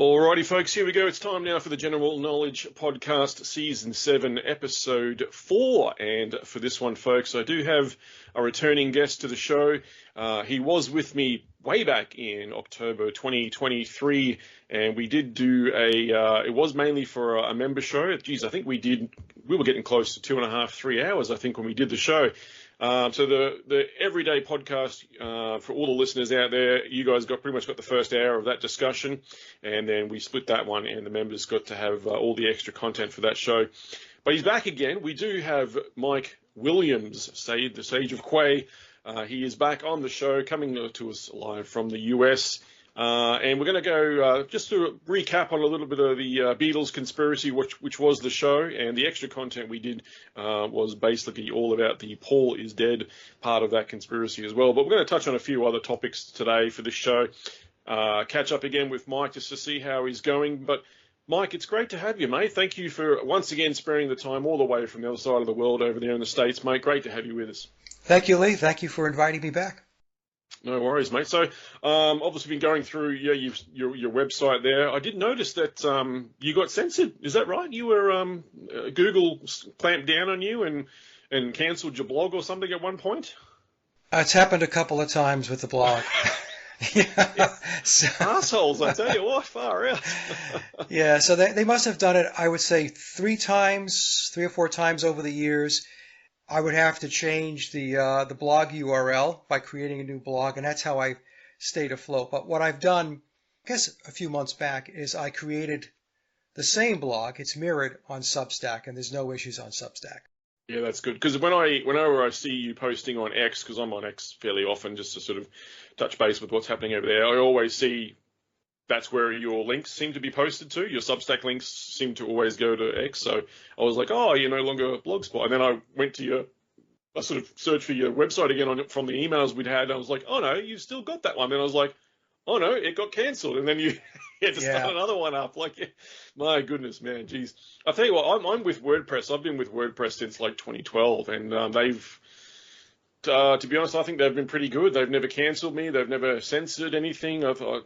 Alrighty, folks, here we go. It's time now for the General Knowledge Podcast, Season 7, Episode 4. And for this one, folks, I do have a returning guest to the show. He was with me way back in October 2023, and we did do it was mainly for a member show. Geez, I think we were getting close to 2.5, 3 hours, I think, when we did the show. So the everyday podcast, for all the listeners out there, you guys pretty much got the first hour of that discussion, and then we split that one, and the members got to have all the extra content for that show. But he's back again. We do have Mike Williams, the Sage of Quay. He is back on the show, coming to us live from the US. And we're going to go just to recap on a little bit of the Beatles conspiracy, which was the show, and the extra content we did was basically all about the Paul is dead part of that conspiracy as well. But we're going to touch on a few other topics today for this show. Catch up again with Mike just to see how he's going. But Mike, it's great to have you, mate. Thank you for once again sparing the time all the way from the other side of the world over there in the States, mate. Great to have you with us. Thank you, Lee. Thank you for inviting me back. No worries, mate. So, obviously, been going through your website there. I did notice that you got censored. Is that right? You were Google clamped down on you and cancelled your blog or something at one point. It's happened a couple of times with the blog. Yeah. Assholes, I tell you what, far out. Yeah, so they must have done it, I would say, 3 or 4 times over the years. I would have to change the blog URL by creating a new blog, and that's how I stayed afloat. But what I've done, I guess a few months back, is I created the same blog. It's mirrored on Substack, and there's no issues on Substack. Yeah, that's good. Because whenever I see you posting on X, because I'm on X fairly often just to sort of touch base with what's happening over there, I always see that's where your links seem to be posted to. Your Substack links seem to always go to X. So I was like, oh, you're no longer a Blogspot. And then I went to I sort of searched for your website again from the emails we'd had. And I was like, oh, no, you've still got that one. And I was like, oh, no, it got cancelled. And then you had to start another one up. Like, my goodness, man, geez. I'll tell you what, I'm with WordPress. I've been with WordPress since like 2012. And they've... to be honest, I think they've been pretty good. They've never cancelled me. They've never censored anything. To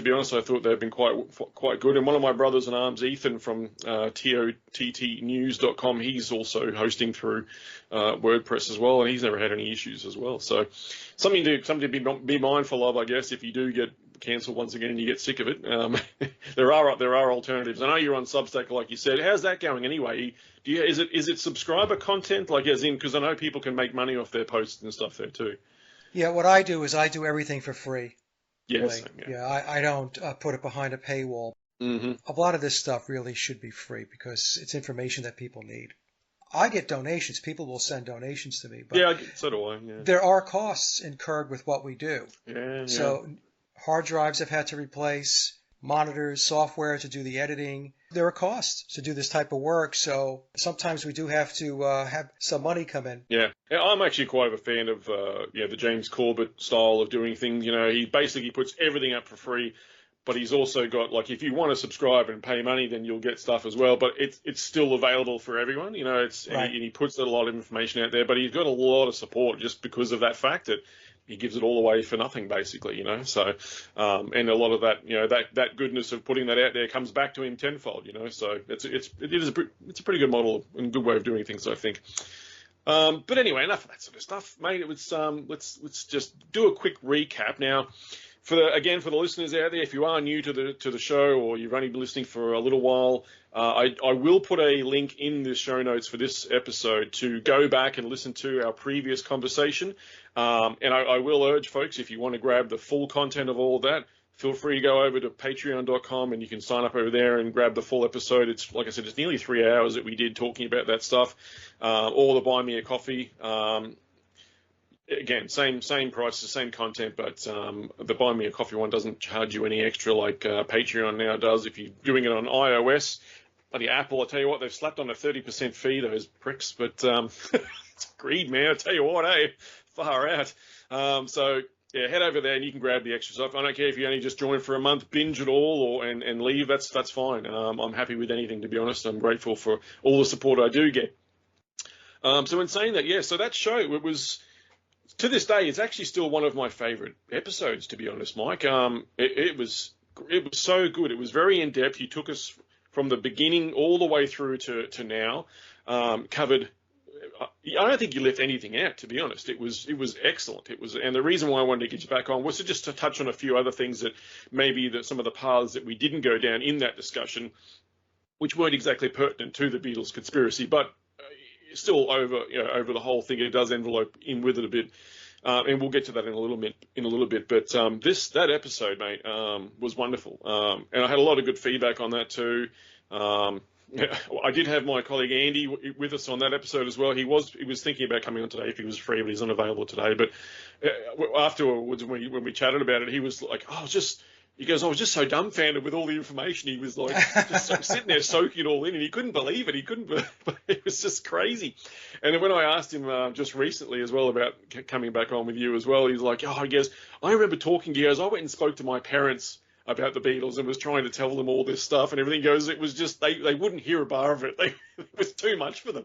be honest, I thought they've been quite good. And one of my brothers in arms, Ethan from TOTTnews.com, he's also hosting through WordPress as well, and he's never had any issues as well. So something to be mindful of, I guess, if you do get cancelled once again and you get sick of it. There are alternatives. I know you're on Substack, like you said. How's that going anyway? Is it subscriber content, like as in, because I know people can make money off their posts and stuff there too. Yeah, what I do is I do everything for free. Yes. I don't put it behind a paywall. Mm-hmm. A lot of this stuff really should be free because it's information that people need. I get donations. People will send donations to me. But yeah, so do I. Yeah. There are costs incurred with what we do. Yeah. So hard drives I've had to replace, monitors, software to do the editing. There are costs to do this type of work, so sometimes we do have to have some money come in. Yeah, I'm actually quite of a fan of the James Corbett style of doing things. You know, he basically puts everything up for free, but he's also got, like, if you want to subscribe and pay money, then you'll get stuff as well. But it's still available for everyone. You know, Right. and he puts a lot of information out there, but he's got a lot of support just because of that fact that he gives it all away for nothing, basically, you know. So, and a lot of that, you know, that goodness of putting that out there comes back to him tenfold, you know. So it's a pretty good model and good way of doing things, I think. But anyway, enough of that sort of stuff, mate. It was let's just do a quick recap now. For the listeners out there, if you are new to the show or you've only been listening for a little while, I will put a link in the show notes for this episode to go back and listen to our previous conversation. And I will urge folks, if you want to grab the full content of all of that, feel free to go over to patreon.com and you can sign up over there and grab the full episode. It's, like I said, it's nearly 3 hours that we did talking about that stuff. Or the Buy Me a Coffee. Again, same price, the same content, but the Buy Me a Coffee one doesn't charge you any extra like Patreon now does. If you're doing it on iOS, bloody Apple, I tell you what, they've slapped on a 30% fee, those pricks. But it's greed, man. I tell you what, far out. So yeah, head over there and you can grab the extra stuff. I don't care if you only just join for a month, binge it all, and leave. That's fine. I'm happy with anything, to be honest. I'm grateful for all the support I do get. So in saying that, yeah, so that show, it was, to this day, it's actually still one of my favorite episodes, to be honest, Mike. It was so good. It was very in depth. You took us from the beginning all the way through to now. Covered. I don't think you left anything out, to be honest. It was excellent. And the reason why I wanted to get you back on was just to touch on a few other things that maybe some of the paths that we didn't go down in that discussion, which weren't exactly pertinent to the Beatles conspiracy, but still over the whole thing, it does envelope in with it a bit. And we'll get to that in a little bit. But that episode, mate, was wonderful. And I had a lot of good feedback on that too. I did have my colleague Andy with us on that episode as well. He was thinking about coming on today if he was free, but he's unavailable today. But afterwards, when we chatted about it, he was like, he goes, I was just so dumbfounded with all the information. He was like, just sitting there soaking it all in, and he couldn't believe it. It was just crazy. And then when I asked him just recently as well about coming back on with you as well, he's like, he goes, I remember talking to you. I went and spoke to my parents about the Beatles and was trying to tell them all this stuff and everything. Goes, it was just, they wouldn't hear a bar of it. It was too much for them,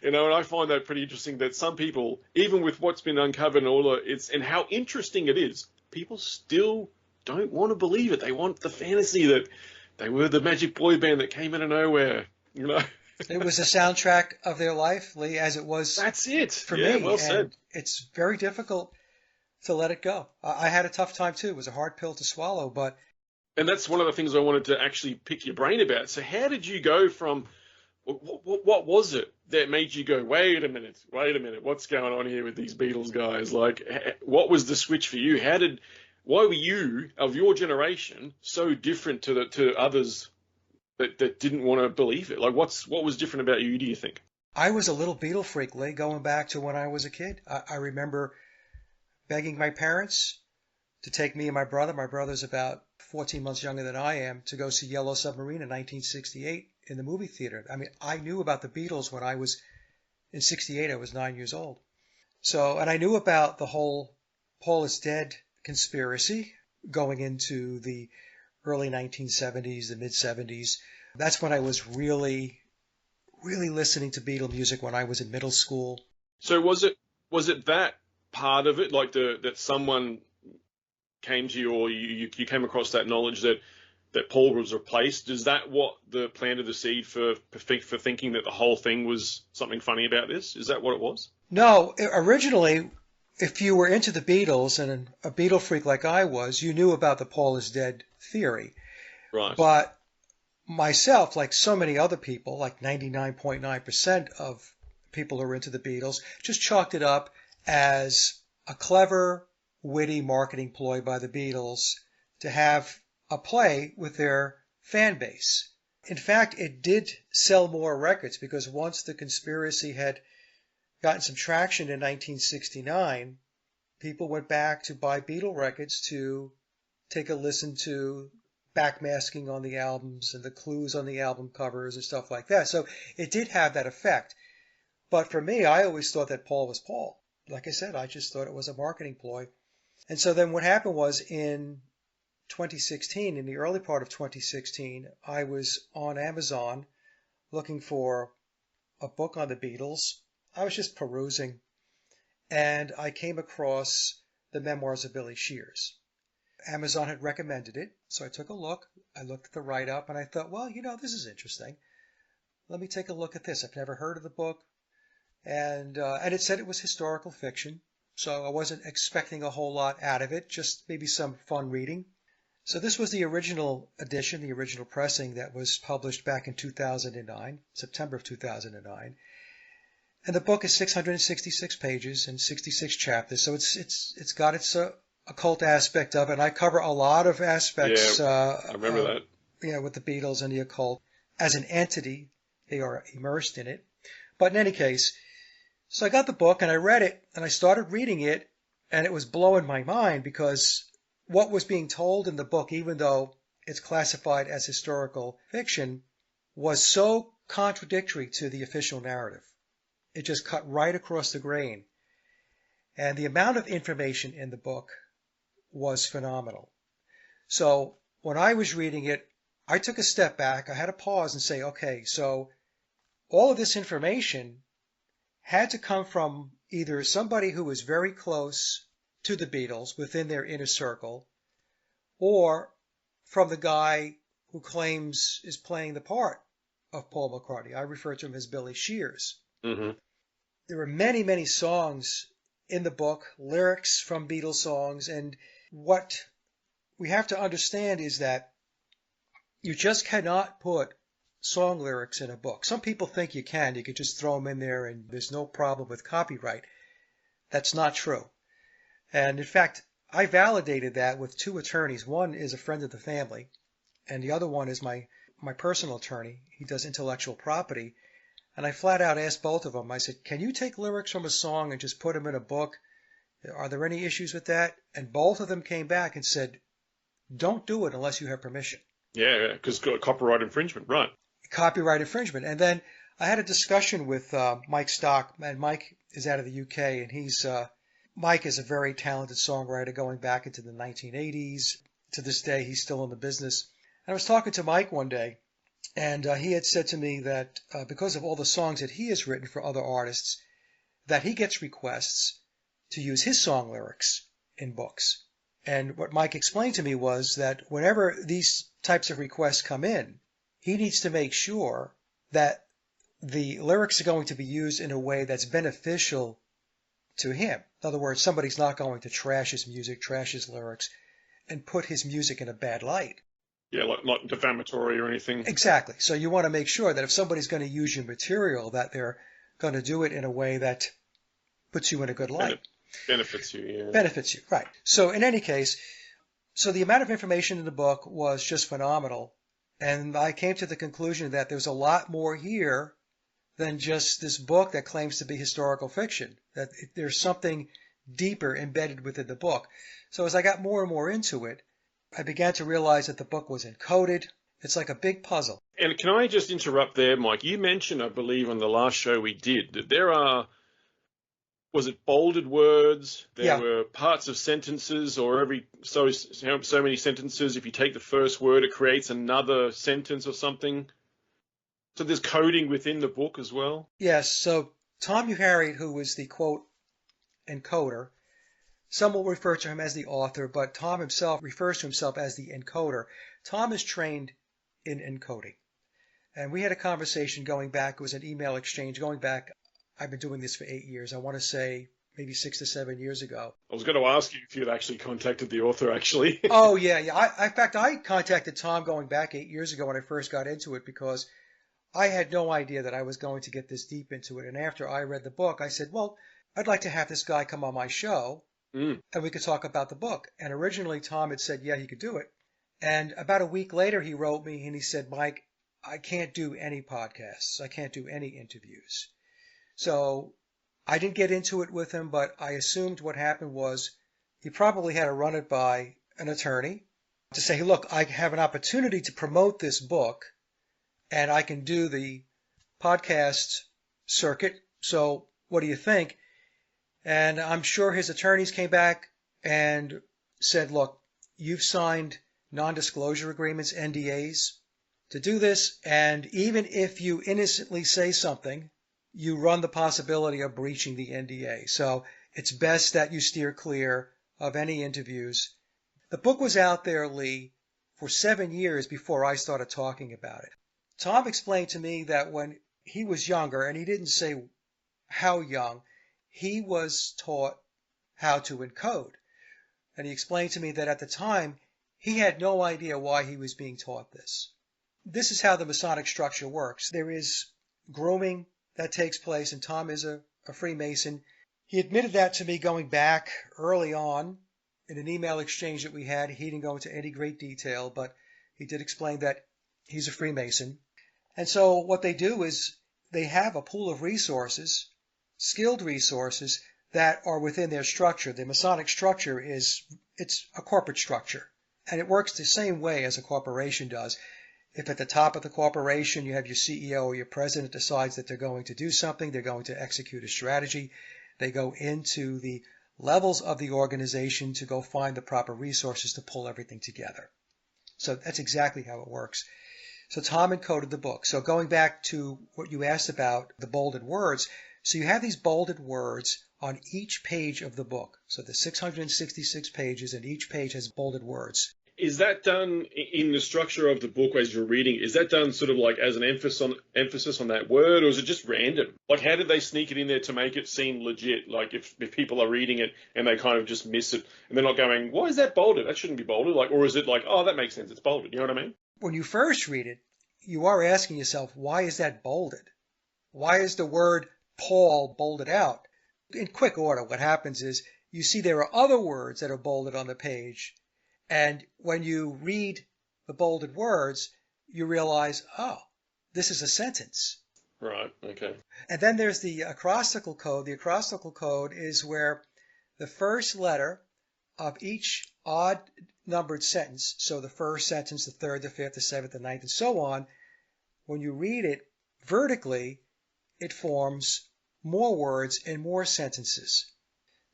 and I find that pretty interesting that some people, even with what's been uncovered and all and how interesting it is, people still don't want to believe it. They want the fantasy that they were the magic boy band that came out of nowhere, It was the soundtrack of their life, Lee, as it was. That's it. For me. Well said. It's very difficult to let it go. I had a tough time too. It was a hard pill to swallow, but. And that's one of the things I wanted to actually pick your brain about. So how did you go from, what was it that made you go, wait a minute, what's going on here with these Beatles guys? Like, what was the switch for you? Why were you, of your generation, so different to others that didn't want to believe it? Like, what was different about you, do you think? I was a little Beatle freak, Lee, going back to when I was a kid. I remember begging my parents to take me and my brother's about 14 months younger than I am, to go see Yellow Submarine in 1968 in the movie theater. I mean, I knew about the Beatles when I was, in 68, I was 9 years old. So, and I knew about the whole Paul is dead conspiracy going into the early 1970s, the mid-70s. That's when I was really, really listening to Beatle music, when I was in middle school. So was it that part of it, like that someone came to you, or you came across that knowledge that Paul was replaced? Is that what planted the seed for thinking that the whole thing was something funny about this? Is that what it was? No, originally, if you were into the Beatles and a Beatle freak like I was, you knew about the Paul is dead theory. Right. But myself, like so many other people, like 99.9% of people who are into the Beatles, just chalked it up as a clever, witty marketing ploy by the Beatles to have a play with their fan base. In fact, it did sell more records, because once the conspiracy had gotten some traction in 1969, people went back to buy Beatle records to take a listen to backmasking on the albums and the clues on the album covers and stuff like that. So it did have that effect. But for me, I always thought that Paul was Paul. Like I said, I just thought it was a marketing ploy. And so then what happened was, in 2016, in the early part of 2016, I was on Amazon looking for a book on the Beatles. I was just perusing, and I came across the Memoirs of Billy Shears. Amazon had recommended it, so I took a look. I looked at the write-up, and I thought, well, this is interesting. Let me take a look at this. I've never heard of the book, and it said it was historical fiction, so I wasn't expecting a whole lot out of it, just maybe some fun reading. So this was the original edition, the original pressing that was published back in 2009, September of 2009. And the book is 666 pages and 66 chapters, so it's got its occult aspect of it. And I cover a lot of aspects. Yeah, I remember that. With the Beatles and the occult as an entity. They are immersed in it. But in any case, so I got the book and I read it, and I started reading it, and it was blowing my mind, because what was being told in the book, even though it's classified as historical fiction, was so contradictory to the official narrative. It just cut right across the grain. And the amount of information in the book was phenomenal. So when I was reading it, I took a step back. I had to pause and say, okay, so all of this information had to come from either somebody who was very close to the Beatles within their inner circle, or from the guy who claims is playing the part of Paul McCartney. I refer to him as Billy Shears. Hmm. There are many, many songs in the book, lyrics from Beatles songs, and what we have to understand is that you just cannot put song lyrics in a book. Some people think you can. You could just throw them in there and there's no problem with copyright. That's not true. And in fact, I validated that with two attorneys. One is a friend of the family, and the other one is my personal attorney. He does intellectual property. And I flat out asked both of them, I said, can you take lyrics from a song and just put them in a book? Are there any issues with that? And both of them came back and said, don't do it unless you have permission. Yeah, because copyright infringement, right? Copyright infringement. And then I had a discussion with Mike Stock, and Mike is out of the UK, and Mike is a very talented songwriter going back into the 1980s. To this day, he's still in the business. And I was talking to Mike one day, and he had said to me that because of all the songs that he has written for other artists, that he gets requests to use his song lyrics in books. And what Mike explained to me was that whenever these types of requests come in, he needs to make sure that the lyrics are going to be used in a way that's beneficial to him. In other words, somebody's not going to trash his music, trash his lyrics, and put his music in a bad light. Yeah, like defamatory or anything. Exactly. So you want to make sure that if somebody's going to use your material, that they're going to do it in a way that puts you in a good light. Benefits you, yeah. Benefits you, right. So in any case, so the amount of information in the book was just phenomenal. And I came to the conclusion that there's a lot more here than just this book that claims to be historical fiction, that there's something deeper embedded within the book. So as I got more and more into it, I began to realize that the book was encoded. It's like a big puzzle. And can I just interrupt there, Mike? You mentioned, I believe, on the last show we did, that there are, was it bolded words? There were parts of sentences, or every so many sentences, if you take the first word, it creates another sentence or something. So there's coding within the book as well? Yes, so Tom Harriet, who was the, quote, encoder, some will refer to him as the author, but Tom himself refers to himself as the encoder. Tom is trained in encoding. And we had a conversation going back, it was an email exchange going back, I've been doing this for 8 years, I want to say maybe 6 to 7 years ago. I was going to ask you if you had actually contacted the author, actually. Oh, yeah. In fact, I contacted Tom going back 8 years ago when I first got into it because I had no idea that I was going to get this deep into it. And after I read the book, I said, well, I'd like to have this guy come on my show and we could talk about the book. And originally Tom had said, yeah, he could do it. And about a week later, he wrote me and he said, Mike, I can't do any podcasts. I can't do any interviews. So I didn't get into it with him, but I assumed what happened was he probably had to run it by an attorney to say, hey, look, I have an opportunity to promote this book and I can do the podcast circuit. So what do you think? And I'm sure his attorneys came back and said, look, you've signed non-disclosure agreements, NDAs, to do this. And even if you innocently say something, you run the possibility of breaching the NDA. So it's best that you steer clear of any interviews. The book was out there, Lee, for 7 years before I started talking about it. Tom explained to me that when he was younger, and he didn't say how young, he was taught how to encode. And he explained to me that at the time, he had no idea why he was being taught this. This is how the Masonic structure works. There is grooming that takes place, and Tom is a Freemason. He admitted that to me going back early on in an email exchange that we had. He didn't go into any great detail, but he did explain that he's a Freemason. And so what they do is they have a pool of resources, skilled resources, that are within their structure. The Masonic structure it's a corporate structure, and it works the same way as a corporation does. If at the top of the corporation you have your CEO or your president decides that they're going to do something, they're going to execute a strategy, they go into the levels of the organization to go find the proper resources to pull everything together. So that's exactly how it works. So Tom encoded the book. So going back to what you asked about the bolded words, so you have these bolded words on each page of the book. So the 666 pages, and each page has bolded words. Is that done in the structure of the book as you're reading? Is that done sort of like as an emphasis on that word, or is it just random? Like, how did they sneak it in there to make it seem legit? Like, if people are reading it and they kind of just miss it and they're not going, why is that bolded? That shouldn't be bolded. Like, or is it like, oh, that makes sense, it's bolded. You know what I mean? When you first read it, you are asking yourself, why is that bolded? Why is the word Paul bolded out? In quick order, what happens is you see there are other words that are bolded on the page. And when you read the bolded words, you realize, oh, this is a sentence. Right, okay. And then there's the acrostical code. The acrostical code is where the first letter of each odd numbered sentence, so the first sentence, the third, the fifth, the seventh, the ninth, and so on, when you read it vertically, it forms more words and more sentences.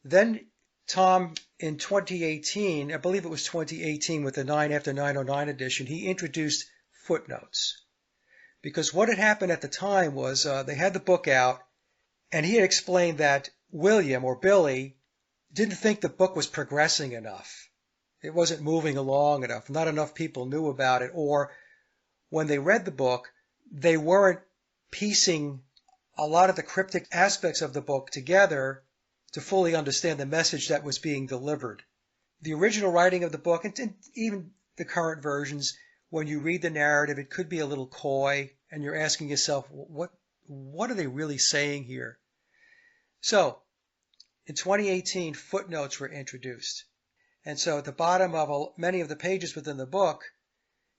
Then Tom, in 2018, I believe it was 2018 with the 9 after 909 edition, he introduced footnotes. Because what had happened at the time was they had the book out, and he had explained that William, or Billy, didn't think the book was progressing enough. It wasn't moving along enough. Not enough people knew about it. Or when they read the book, they weren't piecing a lot of the cryptic aspects of the book together to fully understand the message that was being delivered. The original writing of the book, and even the current versions, when you read the narrative, it could be a little coy, and you're asking yourself, what are they really saying here? So, in 2018, footnotes were introduced. And so at the bottom of many of the pages within the book,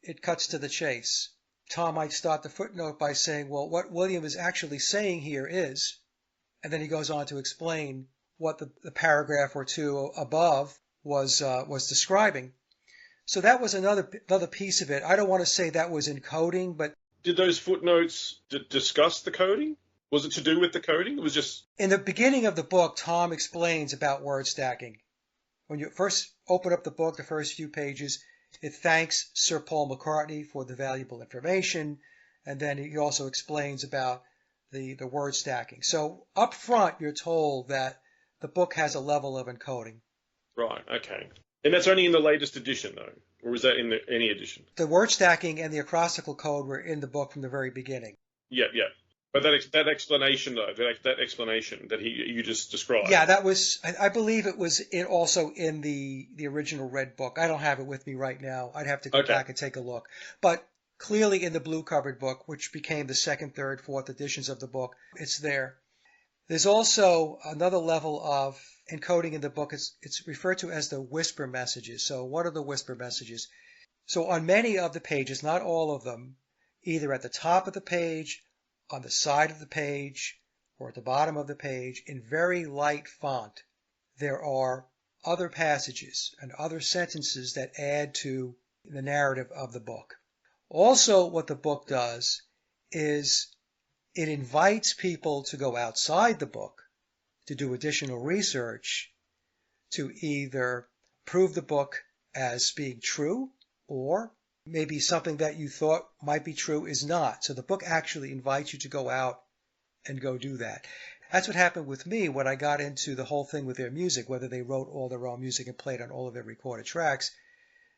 it cuts to the chase. Tom might start the footnote by saying, well, what William is actually saying here is, and then he goes on to explain what the paragraph or two above was describing. So that was another piece of it. I don't want to say that was encoding, but did those footnotes discuss the coding? Was it to do with the coding? It was just... In the beginning of the book, Tom explains about word stacking. When you first open up the book, the first few pages, it thanks Sir Paul McCartney for the valuable information, and then he also explains about the word stacking. So up front, you're told that the book has a level of encoding. Right, okay. And that's only in the latest edition, though? Or is that in any edition? The word stacking and the acrostical code were in the book from the very beginning. Yeah. But that explanation, though, that explanation that you just described. Yeah, that was, I believe it was also in the original red book. I don't have it with me right now. I'd have to go back and take a look. But clearly in the blue covered book, which became the second, third, fourth editions of the book, it's there. There's also another level of encoding in the book. It's referred to as the whisper messages. So what are the whisper messages? So on many of the pages, not all of them, either at the top of the page, on the side of the page, or at the bottom of the page, in very light font, there are other passages and other sentences that add to the narrative of the book. Also, what the book does is it invites people to go outside the book, to do additional research, to either prove the book as being true, or maybe something that you thought might be true is not. So the book actually invites you to go out and go do that. That's what happened with me when I got into the whole thing with their music, whether they wrote all their own music and played on all of their recorded tracks.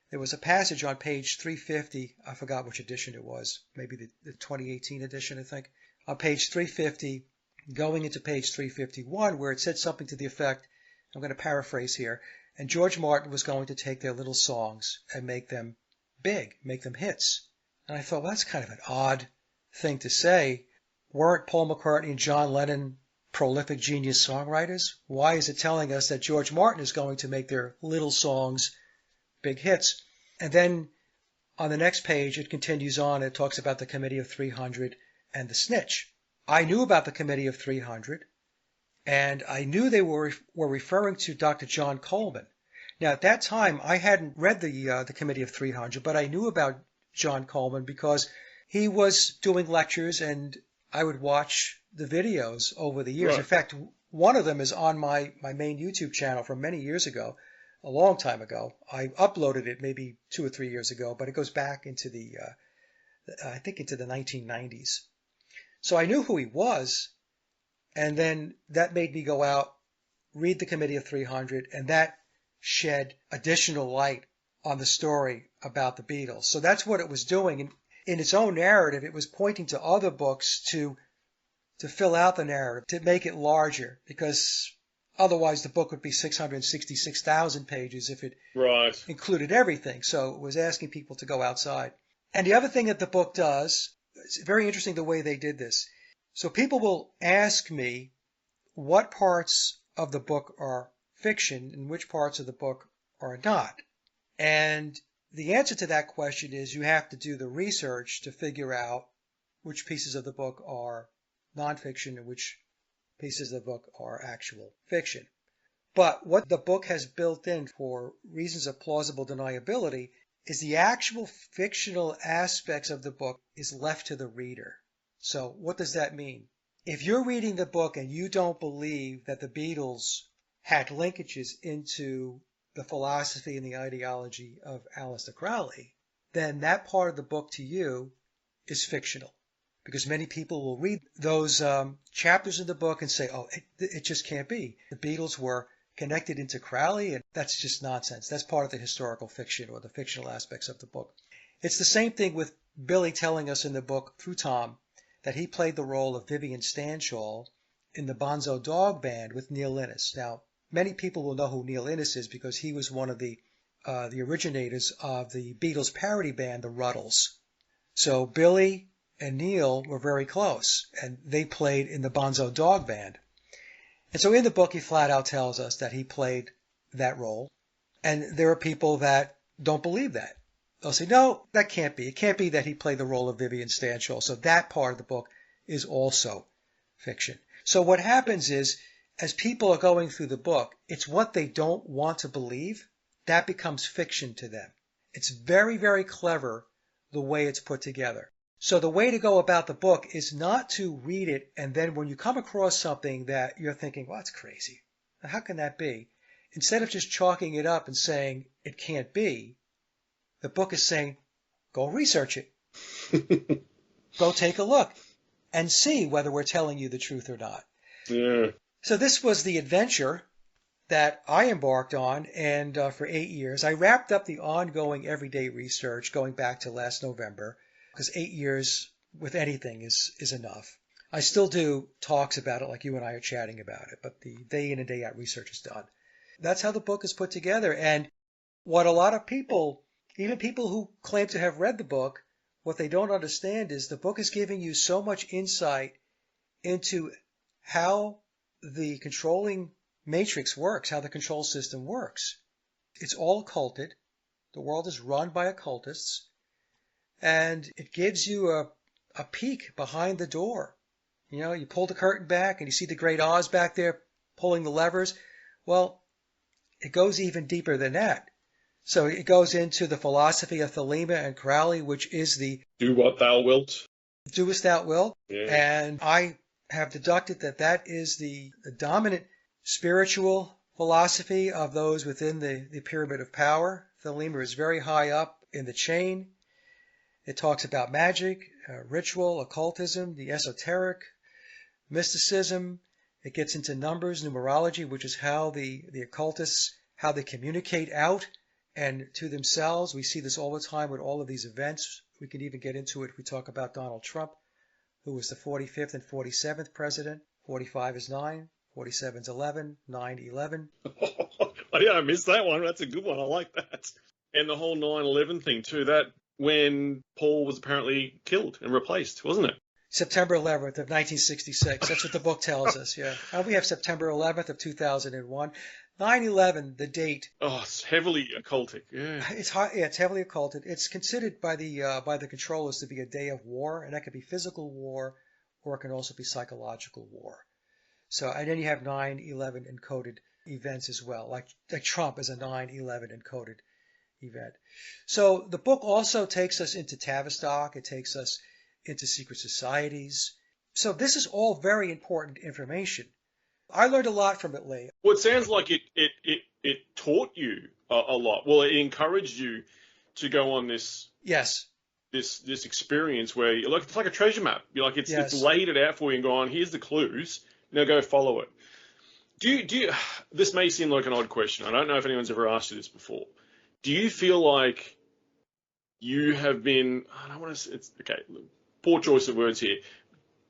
There was a passage on page 350, I forgot which edition it was, maybe the 2018 edition, I think, on page 350, going into page 351, where it said something to the effect, I'm going to paraphrase here, and George Martin was going to take their little songs and make them big, make them hits. And I thought, well, that's kind of an odd thing to say. Weren't Paul McCartney and John Lennon prolific genius songwriters? Why is it telling us that George Martin is going to make their little songs big hits? And then on the next page, it continues on. It talks about the Committee of 300 and the snitch. I knew about the Committee of 300, and I knew they were referring to Dr. John Coleman. Now, at that time, I hadn't read the Committee of 300, but I knew about John Coleman because he was doing lectures, and I would watch the videos over the years. Right. In fact, one of them is on my main YouTube channel from many years ago, a long time ago. I uploaded it maybe 2 or 3 years ago, but it goes back into I think into the 1990s. So I knew who he was, and then that made me go out, read the Committee of 300, and that shed additional light on the story about the Beatles. So that's what it was doing. And in its own narrative, it was pointing to other books to fill out the narrative, to make it larger, because otherwise the book would be 666,000 pages if it Right. included everything. So it was asking people to go outside. And the other thing that the book does, it's very interesting the way they did this. So people will ask me what parts of the book are fiction and which parts of the book are not. And the answer to that question is you have to do the research to figure out which pieces of the book are nonfiction and which pieces of the book are actual fiction. But what the book has built in for reasons of plausible deniability is the actual fictional aspects of the book is left to the reader. So what does that mean? If you're reading the book and you don't believe that the Beatles had linkages into the philosophy and the ideology of Aleister Crowley, then that part of the book to you is fictional. Because many people will read those chapters in the book and say, oh, it just can't be. The Beatles were connected into Crowley, and that's just nonsense. That's part of the historical fiction or the fictional aspects of the book. It's the same thing with Billy telling us in the book, through Tom, that he played the role of Vivian Stanshall in the Bonzo Dog Band with Neil Innes. Now, many people will know who Neil Innes is because he was one of the originators of the Beatles parody band, the Ruddles. So Billy and Neil were very close, and they played in the Bonzo Dog Band. And so in the book, he flat out tells us that he played that role. And there are people that don't believe that. They'll say, no, that can't be. It can't be that he played the role of Vivian Stanshall. So that part of the book is also fiction. So what happens is, as people are going through the book, it's what they don't want to believe that becomes fiction to them. It's very, very clever the way it's put together. So the way to go about the book is not to read it and then when you come across something that you're thinking, well, that's crazy. How can that be? Instead of just chalking it up and saying it can't be, the book is saying, go research it. Go take a look and see whether we're telling you the truth or not. Yeah. So this was the adventure that I embarked on, and for 8 years. I wrapped up the ongoing everyday research going back to last November, because 8 years with anything is enough. I still do talks about it like you and I are chatting about it, but the day in and day out research is done. That's how the book is put together. And what a lot of people, even people who claim to have read the book, what they don't understand is the book is giving you so much insight into how the controlling matrix works, how the control system works. It's all occulted. The world is run by occultists. And it gives you a peek behind the door. You know, you pull the curtain back and you see the great Oz back there pulling the levers. Well, it goes even deeper than that. So it goes into the philosophy of Thelema and Crowley, which is the Do what thou wilt. doest thou wilt. Yeah. And I have deducted that that is the dominant spiritual philosophy of those within the pyramid of power. Thelema is very high up in the chain. It talks about magic, ritual, occultism, the esoteric, mysticism. It gets into numbers, numerology, which is how the occultists, how they communicate out and to themselves. We see this all the time with all of these events. We can even get into it if we talk about Donald Trump, who was the 45th and 47th president. 45 is 9, 47 is 11, 9, 11. Oh, yeah, I missed that one. That's a good one. I like that. And the whole 9/11 thing too, that when Paul was apparently killed and replaced, wasn't it? September 11th of 1966. That's what the book tells us, yeah. We have September 11th of 2001. 9/11, the date. Oh, it's heavily occultic. Yeah. It's heavily occulted. It's considered by the controllers to be a day of war, and that could be physical war, or it can also be psychological war. So, and then you have 9/11 encoded events as well, like Trump is a 9/11 encoded event. So the book also takes us into Tavistock. It takes us into secret societies. So this is all very important information. I learned a lot from it, Lee. Well, it sounds like it taught you a lot. Well, it encouraged you to go on this Yes. this experience where it's like a treasure map. You're like it's laid it out for you and gone, here's the clues. Now go follow it. Do you? This may seem like an odd question. I don't know if anyone's ever asked you this before. Do you feel like you have been, I don't want to, it's okay, poor choice of words here.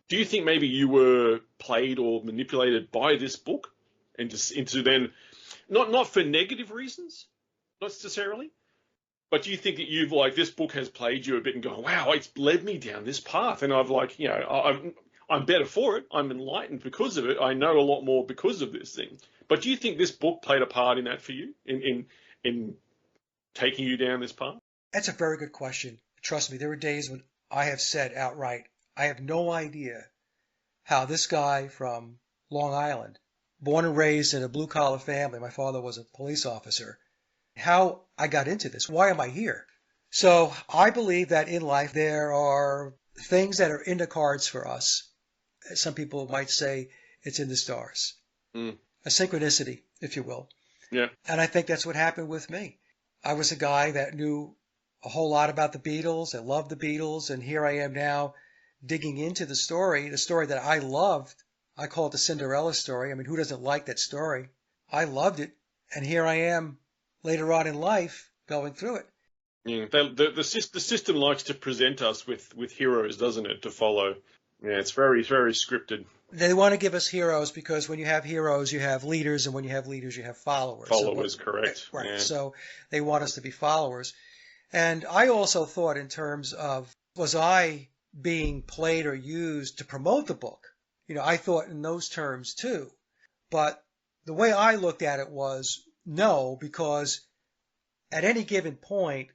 Do you think maybe you were played or manipulated by this book and just into then, not for negative reasons, not necessarily, but do you think that you've like this book has played you a bit and gone, wow, it's led me down this path, and I've like, I'm better for it. I'm enlightened because of it. I know a lot more because of this thing. But do you think this book played a part in that for you, in taking you down this path? That's a very good question. Trust me, there were days when I have said outright, I have no idea how this guy from Long Island, born and raised in a blue collar family, my father was a police officer, how I got into this. Why am I here? So I believe that in life there are things that are in the cards for us. Some people might say it's in the stars. Mm. A synchronicity, if you will. Yeah. And I think that's what happened with me. I was a guy that knew a whole lot about the Beatles. I loved the Beatles. And here I am now digging into the story that I loved. I call it the Cinderella story. I mean, who doesn't like that story? I loved it. And here I am later on in life going through it. Yeah. The system likes to present us with heroes, doesn't it, to follow? Yeah, it's very, very scripted. They want to give us heroes because when you have heroes, you have leaders, and when you have leaders, you have followers. Followers, correct. Right. Yeah. So they want us to be followers. And I also thought in terms of, was I being played or used to promote the book? I thought in those terms too. But the way I looked at it was no, because at any given point,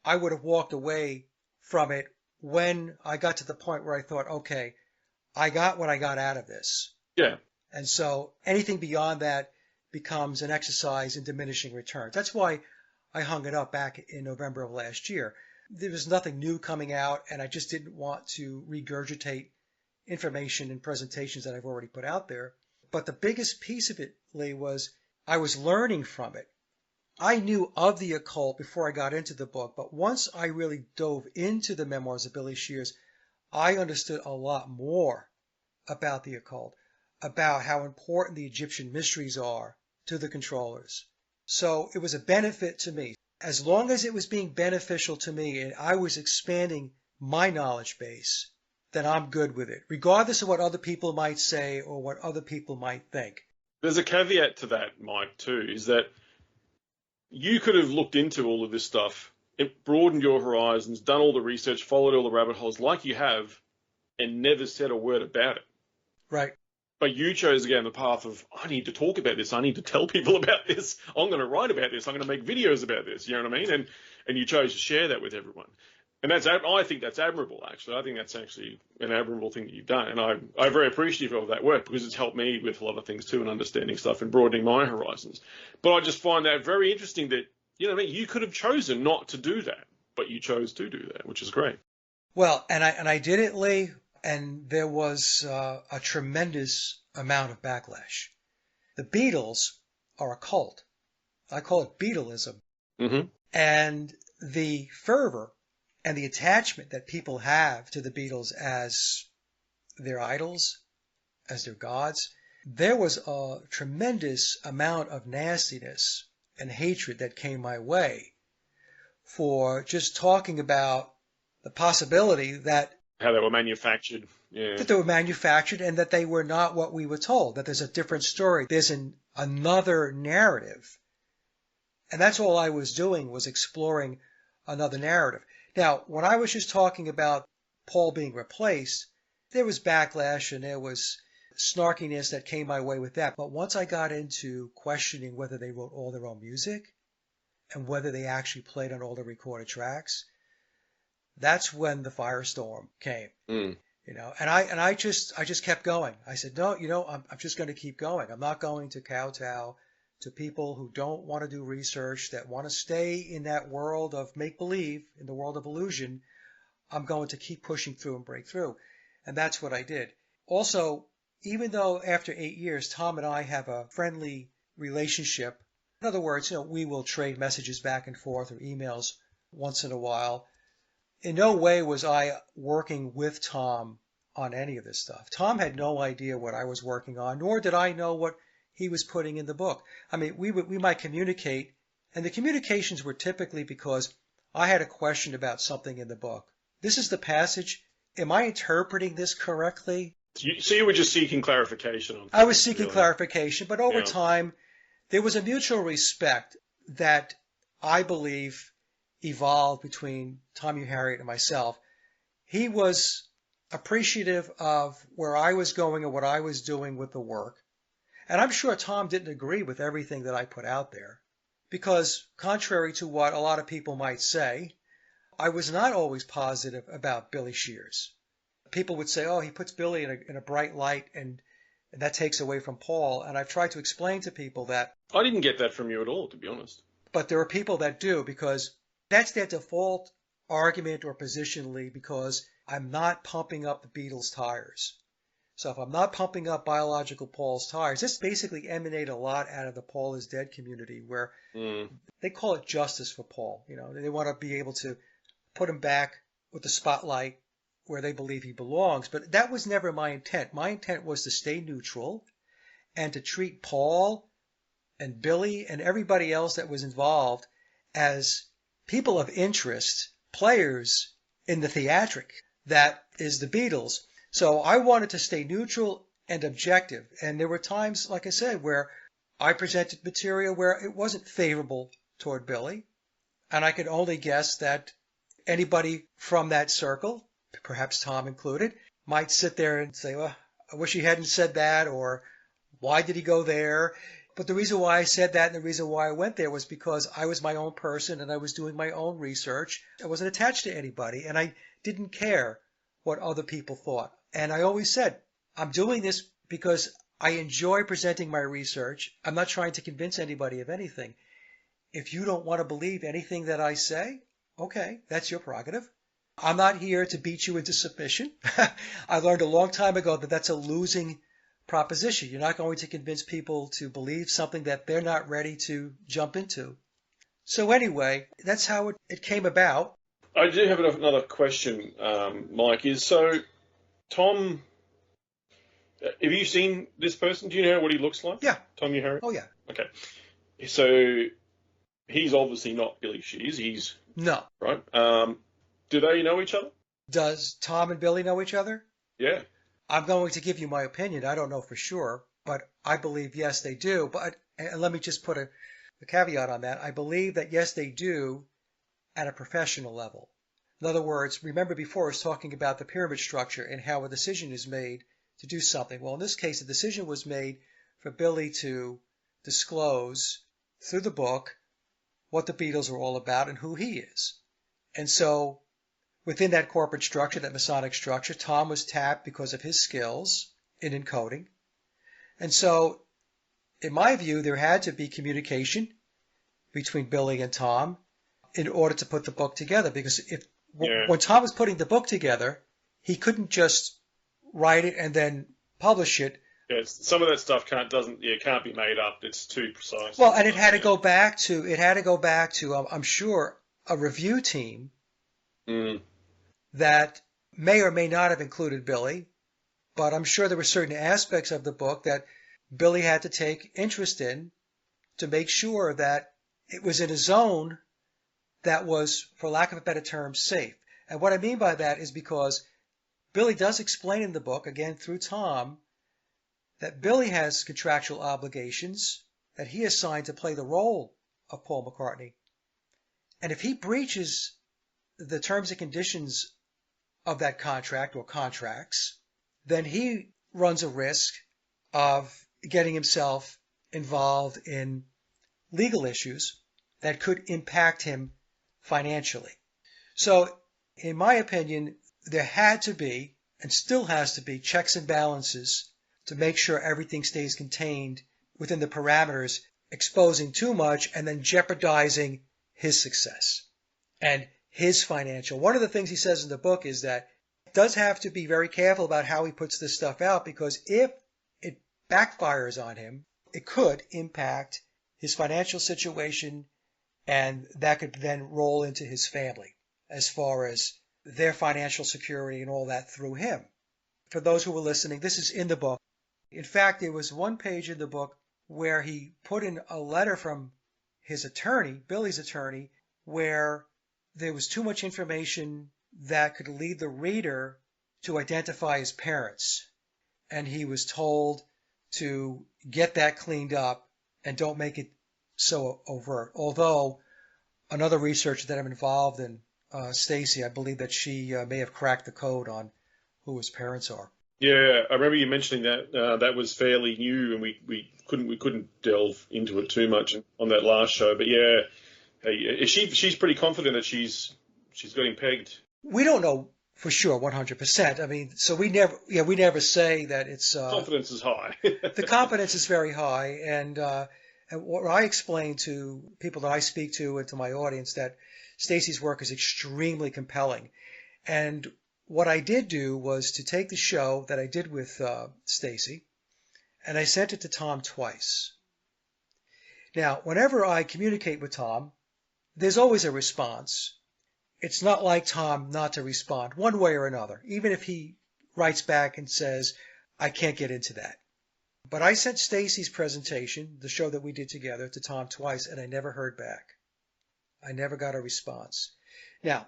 I would have walked away from it when I got to the point where I thought, okay, I got what I got out of this. Yeah. And so anything beyond that becomes an exercise in diminishing returns. That's why I hung it up back in November of last year. There was nothing new coming out, and I just didn't want to regurgitate information and presentations that I've already put out there. But the biggest piece of it, Lee, was I was learning from it. I knew of the occult before I got into the book, but once I really dove into the memoirs of Billy Shears, I understood a lot more about the occult, about how important the Egyptian mysteries are to the controllers. So it was a benefit to me. As long as it was being beneficial to me and I was expanding my knowledge base, then I'm good with it, regardless of what other people might say or what other people might think. There's a caveat to that, Mike, too, is that you could have looked into all of this stuff, it broadened your horizons, done all the research, followed all the rabbit holes like you have, and never said a word about it. Right. But you chose again the path of, I need to talk about this. I need to tell people about this. I'm going to write about this. I'm going to make videos about this. You know what I mean? And you chose to share that with everyone. And I think that's admirable, actually. I think that's actually an admirable thing that you've done. And I'm very appreciative of that work because it's helped me with a lot of things too and understanding stuff and broadening my horizons. But I just find that very interesting that, you know what I mean? You could have chosen not to do that, but you chose to do that, which is great. Well, and I did it, Lee, and there was a tremendous amount of backlash. The Beatles are a cult. I call it Beatleism. Mm-hmm. And the fervor and the attachment that people have to the Beatles as their idols, as their gods, there was a tremendous amount of nastiness and hatred that came my way for just talking about the possibility that how they were manufactured. Yeah. That they were manufactured and that they were not what we were told, that there's a different story, there's another narrative. And that's all I was doing, was exploring another narrative. Now, when I was just talking about Paul being replaced, there was backlash and there was snarkiness that came my way with that. But once I got into questioning whether they wrote all their own music and whether they actually played on all the recorded tracks, that's when the firestorm came. Mm. And I just kept going. I said, no, I'm just going to keep going. I'm not going to kowtow to people who don't want to do research, that want to stay in that world of make-believe, in the world of illusion. I'm going to keep pushing through and break through. And that's what I did. Also, even though after 8 years, Tom and I have a friendly relationship, in other words, we will trade messages back and forth or emails once in a while. In no way was I working with Tom on any of this stuff. Tom had no idea what I was working on, nor did I know what he was putting in the book. I mean, we might communicate And the communications were typically because I had a question about something in the book. This is the passage. Am I interpreting this correctly? So you were just seeking clarification on I was things, seeking really. clarification, but over Yeah. time, there was a mutual respect that I believe evolved between Tommy Harriet and myself. He was appreciative of where I was going and what I was doing with the work. And I'm sure Tom didn't agree with everything that I put out there, because contrary to what a lot of people might say, I was not always positive about Billy Shears. People would say, oh, he puts Billy in a bright light and that takes away from Paul. And I've tried to explain to people that, I didn't get that from you at all, to be honest. but there are people that do, because that's their default argument or position, Lee, because I'm not pumping up the Beatles' tires. So if I'm not pumping up biological Paul's tires, this basically emanated a lot out of the Paul is dead community, where they call it justice for Paul. You know, they want to be able to put him back with the spotlight where they believe he belongs. But that was never my intent. My intent was to stay neutral and to treat Paul and Billy and everybody else that was involved as people of interest, players in the theatric that is the Beatles. So I wanted to stay neutral and objective. And there were times, like I said, where I presented material where it wasn't favorable toward Billy. And I could only guess that anybody from that circle, perhaps Tom included, might sit there and say, well, I wish he hadn't said that, or why did he go there? But the reason why I said that and the reason why I went there was because I was my own person and I was doing my own research. I wasn't attached to anybody and I didn't care what other people thought. And I always said, I'm doing this because I enjoy presenting my research. I'm not trying to convince anybody of anything. If you don't want to believe anything that I say, okay, that's your prerogative. I'm not here to beat you into submission. I learned a long time ago that that's a losing proposition. You're not going to convince people to believe something that they're not ready to jump into. So anyway, that's how it came about. I do have another question, Mike. Tom, have you seen this person? Do you know what he looks like? Yeah. Tommy Harriet? Oh, yeah. Okay. So he's obviously not Billy Shears. He's... No. Right. Do they know each other? Does Tom and Billy know each other? Yeah. I'm going to give you my opinion. I don't know for sure, but I believe, yes, they do. But and let me just put a caveat on that. I believe that, yes, they do at a professional level. In other words, remember before I was talking about the pyramid structure and how a decision is made to do something. Well, in this case, the decision was made for Billy to disclose through the book what the Beatles are all about and who he is. And so within that corporate structure, that Masonic structure, Tom was tapped because of his skills in encoding. And so, in my view, there had to be communication between Billy and Tom in order to put the book together. Because when Tom was putting the book together, he couldn't just write it and then publish it. Yeah, some of that stuff can't be made up. It's too precise. Well, and it had to go back to I'm sure a review team that may or may not have included Billy, but I'm sure there were certain aspects of the book that Billy had to take interest in to make sure that it was in a zone that was, for lack of a better term, safe. And what I mean by that is because Billy does explain in the book, again through Tom, that Billy has contractual obligations that he is signed to play the role of Paul McCartney. And if he breaches the terms and conditions of that contract or contracts, then he runs a risk of getting himself involved in legal issues that could impact him financially. So, in my opinion, there had to be, and still has to be, checks and balances to make sure everything stays contained within the parameters, exposing too much and then jeopardizing his success and his financial. One of the things he says in the book is that he does have to be very careful about how he puts this stuff out, because if it backfires on him, it could impact his financial situation, and that could then roll into his family as far as their financial security and all that through him. For those who are listening, this is in the book. In fact, there was one page in the book where he put in a letter from his attorney, Billy's attorney, where there was too much information that could lead the reader to identify his parents. And he was told to get that cleaned up and don't make it so overt. Although another researcher that I'm involved in, Stacy, I believe that she may have cracked the code on who his parents are. Yeah, I remember you mentioning that. That was fairly new, and we couldn't delve into it too much on that last show. But yeah, hey, she's pretty confident that she's got him pegged. We don't know for sure 100%. I mean, so we never say that it's Confidence is high. the confidence is very high, and what I explain to people that I speak to and to my audience that Stacy's work is extremely compelling. And what I did do was to take the show that I did with Stacy, and I sent it to Tom twice. Now, whenever I communicate with Tom, there's always a response. It's not like Tom not to respond one way or another, even if he writes back and says, I can't get into that. But I sent Stacy's presentation, the show that we did together, to Tom twice, and I never heard back. I never got a response. Now,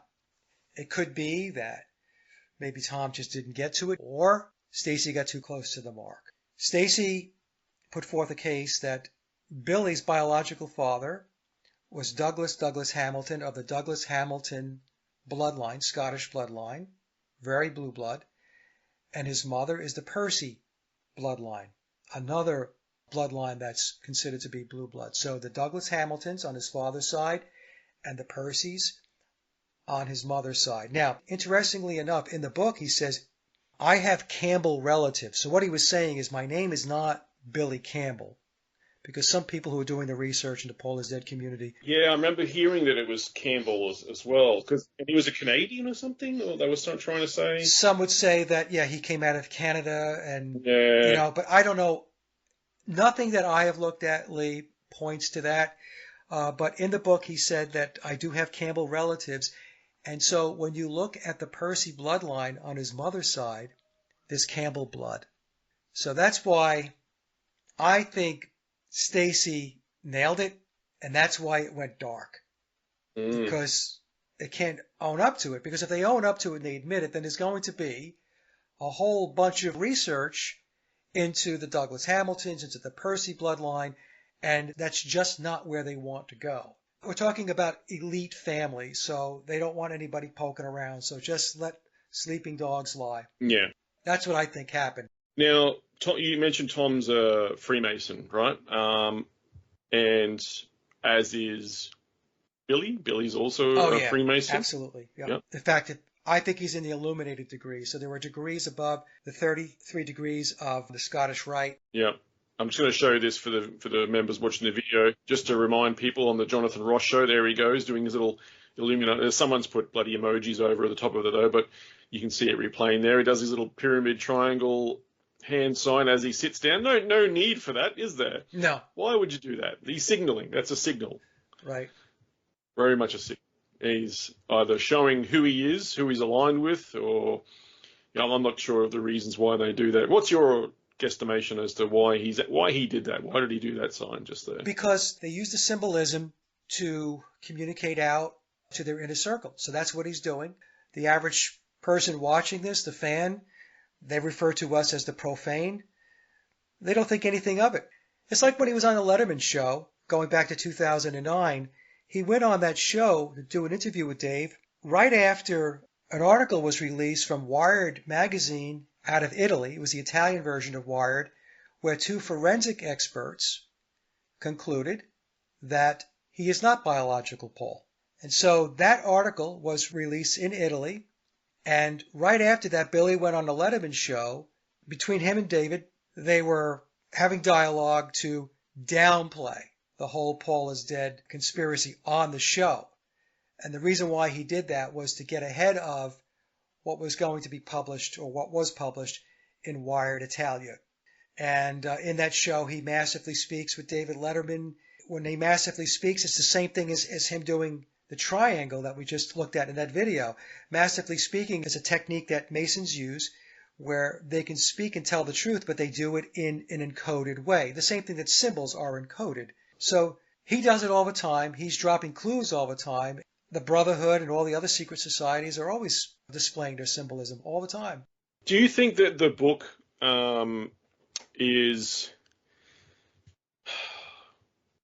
it could be that maybe Tom just didn't get to it, or Stacy got too close to the mark. Stacy put forth a case that Billy's biological father was Douglas Hamilton of the Douglas Hamilton bloodline, Scottish bloodline, very blue blood, and his mother is the Percy bloodline, another bloodline that's considered to be blue blood. So the Douglas Hamiltons on his father's side and the Percys on his mother's side. Now, interestingly enough, in the book he says, I have Campbell relatives. So what he was saying is my name is not Billy Campbell, because some people who are doing the research in the Paul is Dead community. Yeah, I remember hearing that it was Campbell as well, because he was a Canadian or something, or they were trying to say. Some would say that, yeah, he came out of Canada, and you know, but I don't know. Nothing that I have looked at, Lee, points to that. But in the book, he said that I do have Campbell relatives. And so when you look at the Percy bloodline on his mother's side, there's Campbell blood. So that's why I think Stacy nailed it, and that's why it went dark. Because they can't own up to it. Because if they own up to it and they admit it, then there's going to be a whole bunch of research into the Douglas Hamiltons, into the Percy bloodline, and that's just not where they want to go. We're talking about elite families, so they don't want anybody poking around, so just let sleeping dogs lie. Yeah. That's what I think happened. Now, you mentioned Tom's a Freemason, right? And as is Billy. Billy's also a Freemason. Absolutely. Yep. In fact, I think he's in the illuminated degree. So there were degrees above the 33 degrees of the Scottish Rite. Yeah. I'm just going to show this for the members watching the video, just to remind people on the Jonathan Ross show. There he goes doing his little Illuminati. Someone's put bloody emojis over the top of it though, but you can see it replaying there. He does his little pyramid triangle hand sign as he sits down. No need for that, is there? No. Why would you do that? He's signaling. That's a signal. Right. Very much a signal. He's either showing who he is, who he's aligned with, or I'm not sure of the reasons why they do that. What's your guesstimation as to why he did that? Why did he do that sign just there? Because they use the symbolism to communicate out to their inner circle. So that's what he's doing. The average person watching this, the fan, they refer to us as the profane. They don't think anything of it. It's like when he was on the Letterman show, going back to 2009. He went on that show to do an interview with Dave right after an article was released from Wired magazine out of Italy. It was the Italian version of Wired, where two forensic experts concluded that he is not biological Paul. And so that article was released in Italy. And right after that, Billy went on the Letterman show. Between him and David, they were having dialogue to downplay the whole Paul is dead conspiracy on the show. And the reason why he did that was to get ahead of what was going to be published, or what was published in Wired Italia. And in that show, he massively speaks with David Letterman. When he massively speaks, it's the same thing as him doing the triangle that we just looked at in that video. Massively speaking is a technique that Masons use where they can speak and tell the truth, but they do it in an encoded way. The same thing that symbols are encoded. So He does it all the time. He's dropping clues all the time. The Brotherhood and all the other secret societies are always displaying their symbolism all the time. Do you think that the book is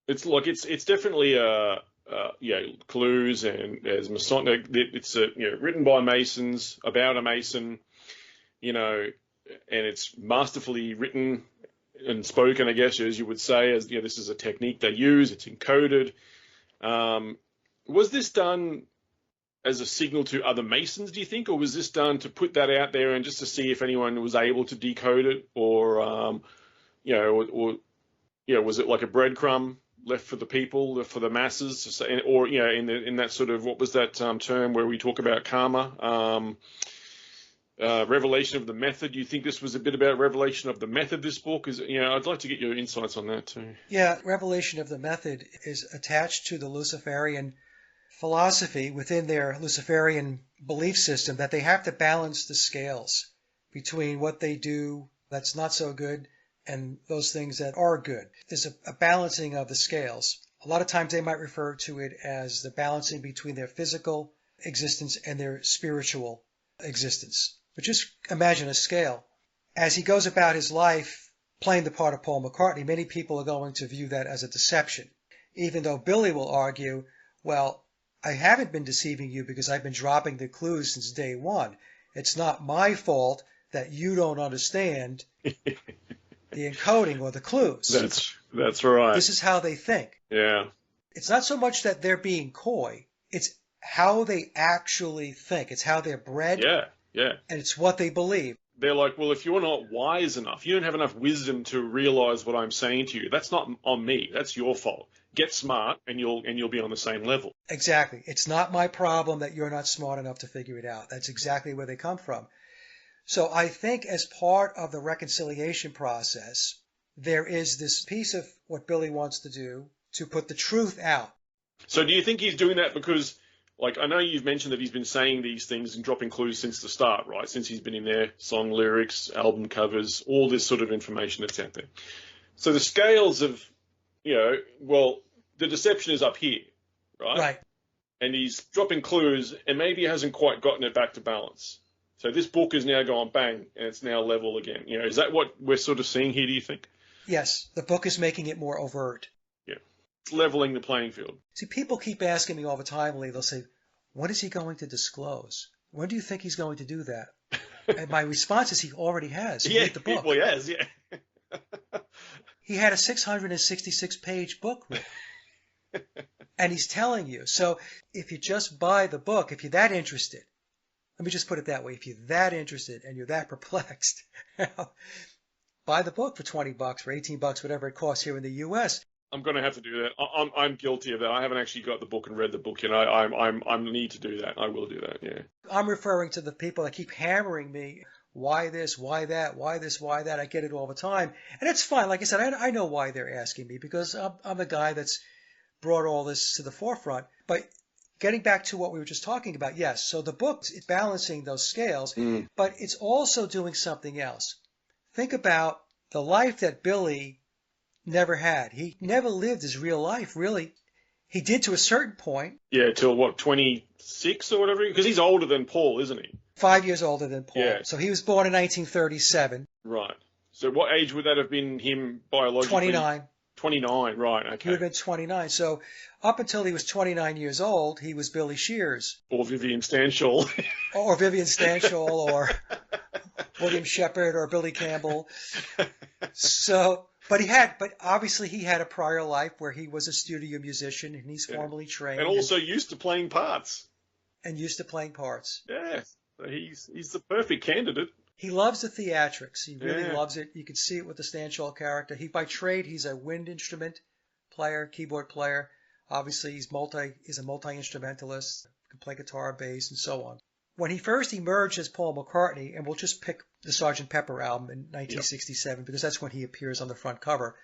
it's definitely clues, and there's Masonic. It's written by Masons about a Mason, and it's masterfully written and spoken, I guess, as you would say, as this is a technique they use. It's encoded. Was this done as a signal to other Masons, do you think, or was this done to put that out there and just to see if anyone was able to decode it, or was it like a breadcrumb left for the people, for the masses, to say, or in that sort of, what was that term where we talk about karma? Revelation of the method. Do you think this was a bit about revelation of the method, this book? I'd like to get your insights on that too. Yeah, revelation of the method is attached to the Luciferian philosophy within their Luciferian belief system, that they have to balance the scales between what they do that's not so good and those things that are good. There's a balancing of the scales. A lot of times they might refer to it as the balancing between their physical existence and their spiritual existence. But just imagine a scale. As he goes about his life playing the part of Paul McCartney, many people are going to view that as a deception, even though Billy will argue, well, I haven't been deceiving you because I've been dropping the clues since day one. It's not my fault that you don't understand the encoding or the clues. That's right. This is how they think. Yeah. It's not so much that they're being coy. It's how they actually think. It's how they're bred. Yeah, yeah. And it's what they believe. They're like, well, if you're not wise enough, you don't have enough wisdom to realize what I'm saying to you, that's not on me. That's your fault. Get smart and you'll be on the same level. Exactly. It's not my problem that you're not smart enough to figure it out. That's exactly where they come from. So I think as part of the reconciliation process, there is this piece of what Billy wants to do to put the truth out. So do you think he's doing that because, like, I know you've mentioned that he's been saying these things and dropping clues since the start, right? Since he's been in there, song lyrics, album covers, all this sort of information that's out there. So the scales of, the deception is up here, right? Right. And he's dropping clues and maybe hasn't quite gotten it back to balance. So this book is now gone bang and it's now level again. Is that what we're sort of seeing here, do you think? Yes. The book is making it more overt. Yeah. It's leveling the playing field. See, people keep asking me all the time, Lee, they'll say, what is he going to disclose? When do you think he's going to do that? And my response is he already has. Read the book. Well, he has, yeah. He had a 666-page book written. And he's telling you. So if you just buy the book, if you're that interested, let me just put it that way. If you're that interested and you're that perplexed, buy the book for $20, for $18, whatever it costs here in the U.S. I'm going to have to do that. I'm guilty of that. I haven't actually got the book and read the book yet. I need to do that. I will do that, yeah. I'm referring to the people that keep hammering me. Why this? Why that? Why this? Why that? I get it all the time. And it's fine. Like I said, I know why they're asking me because I'm the guy that's brought all this to the forefront. But getting back to what we were just talking about, yes. So the book is balancing those scales, but it's also doing something else. Think about the life that Billy never had. He never lived his real life, really. He did to a certain point. Yeah, till what, 26 or whatever? Because he's older than Paul, isn't he? 5 years older than Paul. Yeah. So he was born in 1937. Right. So what age would that have been him biologically? 29. 29, right, okay. He would have been 29. So up until he was 29 years old, he was Billy Shears. Or Vivian Stanshall. Or Vivian Stanshall or William Shepard or Billy Campbell. So, but obviously he had a prior life where he was a studio musician and he's formally trained. And also used to playing parts. And used to playing parts. Yeah, so he's the perfect candidate. He loves the theatrics. He really loves it. You can see it with the Stanshall character. By trade, he's a wind instrument player, keyboard player. Obviously, he's a multi-instrumentalist, can play guitar, bass, and so on. When he first emerged as Paul McCartney, and we'll just pick the Sgt. Pepper album in 1967 because that's when he appears on the front cover,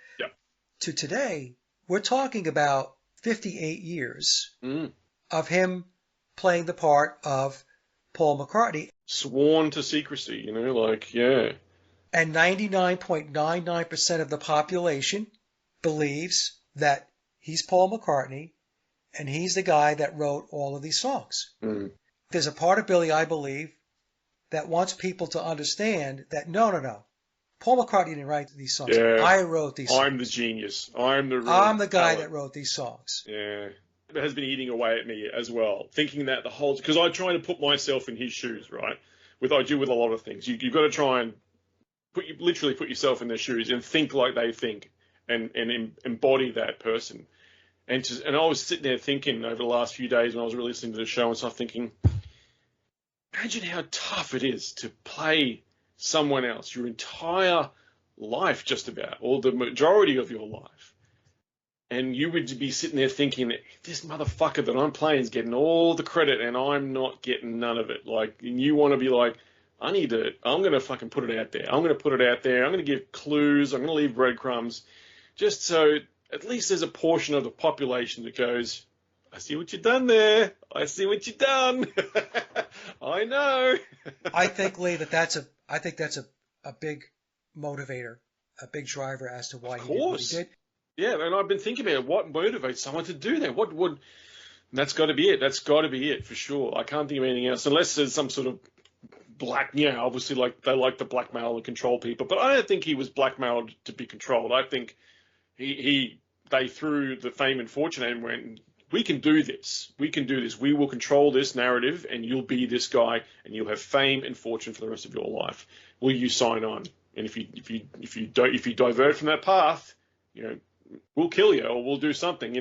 to today, we're talking about 58 years of him playing the part of Paul McCartney. Sworn to secrecy, And 99.99% of the population believes that he's Paul McCartney, and he's the guy that wrote all of these songs. Mm. There's a part of Billy, I believe, that wants people to understand that no. Paul McCartney didn't write these songs. Yeah. I wrote these songs. I'm the genius. I'm the real I'm the guy talent. that wrote these songs. Yeah. It has been eating away at me as well, thinking that the whole, because I try to put myself in his shoes, right? I do with a lot of things. You've got to try and literally put yourself in their shoes and think like they think, and embody that person. And I was sitting there thinking over the last few days when I was really listening to the show and stuff, thinking, imagine how tough it is to play someone else your entire life, just about, or the majority of your life. And you would be sitting there thinking, this motherfucker that I'm playing is getting all the credit and I'm not getting none of it. Like, and you want to be like, I'm going to fucking put it out there. I'm going to put it out there. I'm going to give clues. I'm going to leave breadcrumbs, just so at least there's a portion of the population that goes, I see what you've done there. I see what you've done. I know. I think, Lee, that's a big motivator, a big driver as to why he did what he did. Yeah, and I've been thinking about what motivates someone to do that. What would? That's got to be it. That's got to be it for sure. I can't think of anything else, unless there's some sort of obviously, like they like to blackmail and control people. But I don't think he was blackmailed to be controlled. I think they threw the fame and fortune at him and went, we can do this. We can do this. We will control this narrative, and you'll be this guy, and you'll have fame and fortune for the rest of your life. Will you sign on? And if you divert from that path, we'll kill you or we'll do something,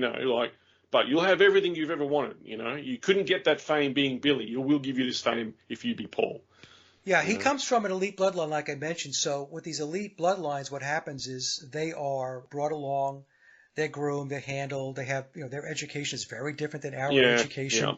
but you'll have everything you've ever wanted. You couldn't get that fame being Billy. We'll give you this fame if you be Paul. Yeah, he comes from an elite bloodline, like I mentioned. So with these elite bloodlines, what happens is they are brought along, they're groomed, they're handled, they have, their education is very different than our education. Yeah.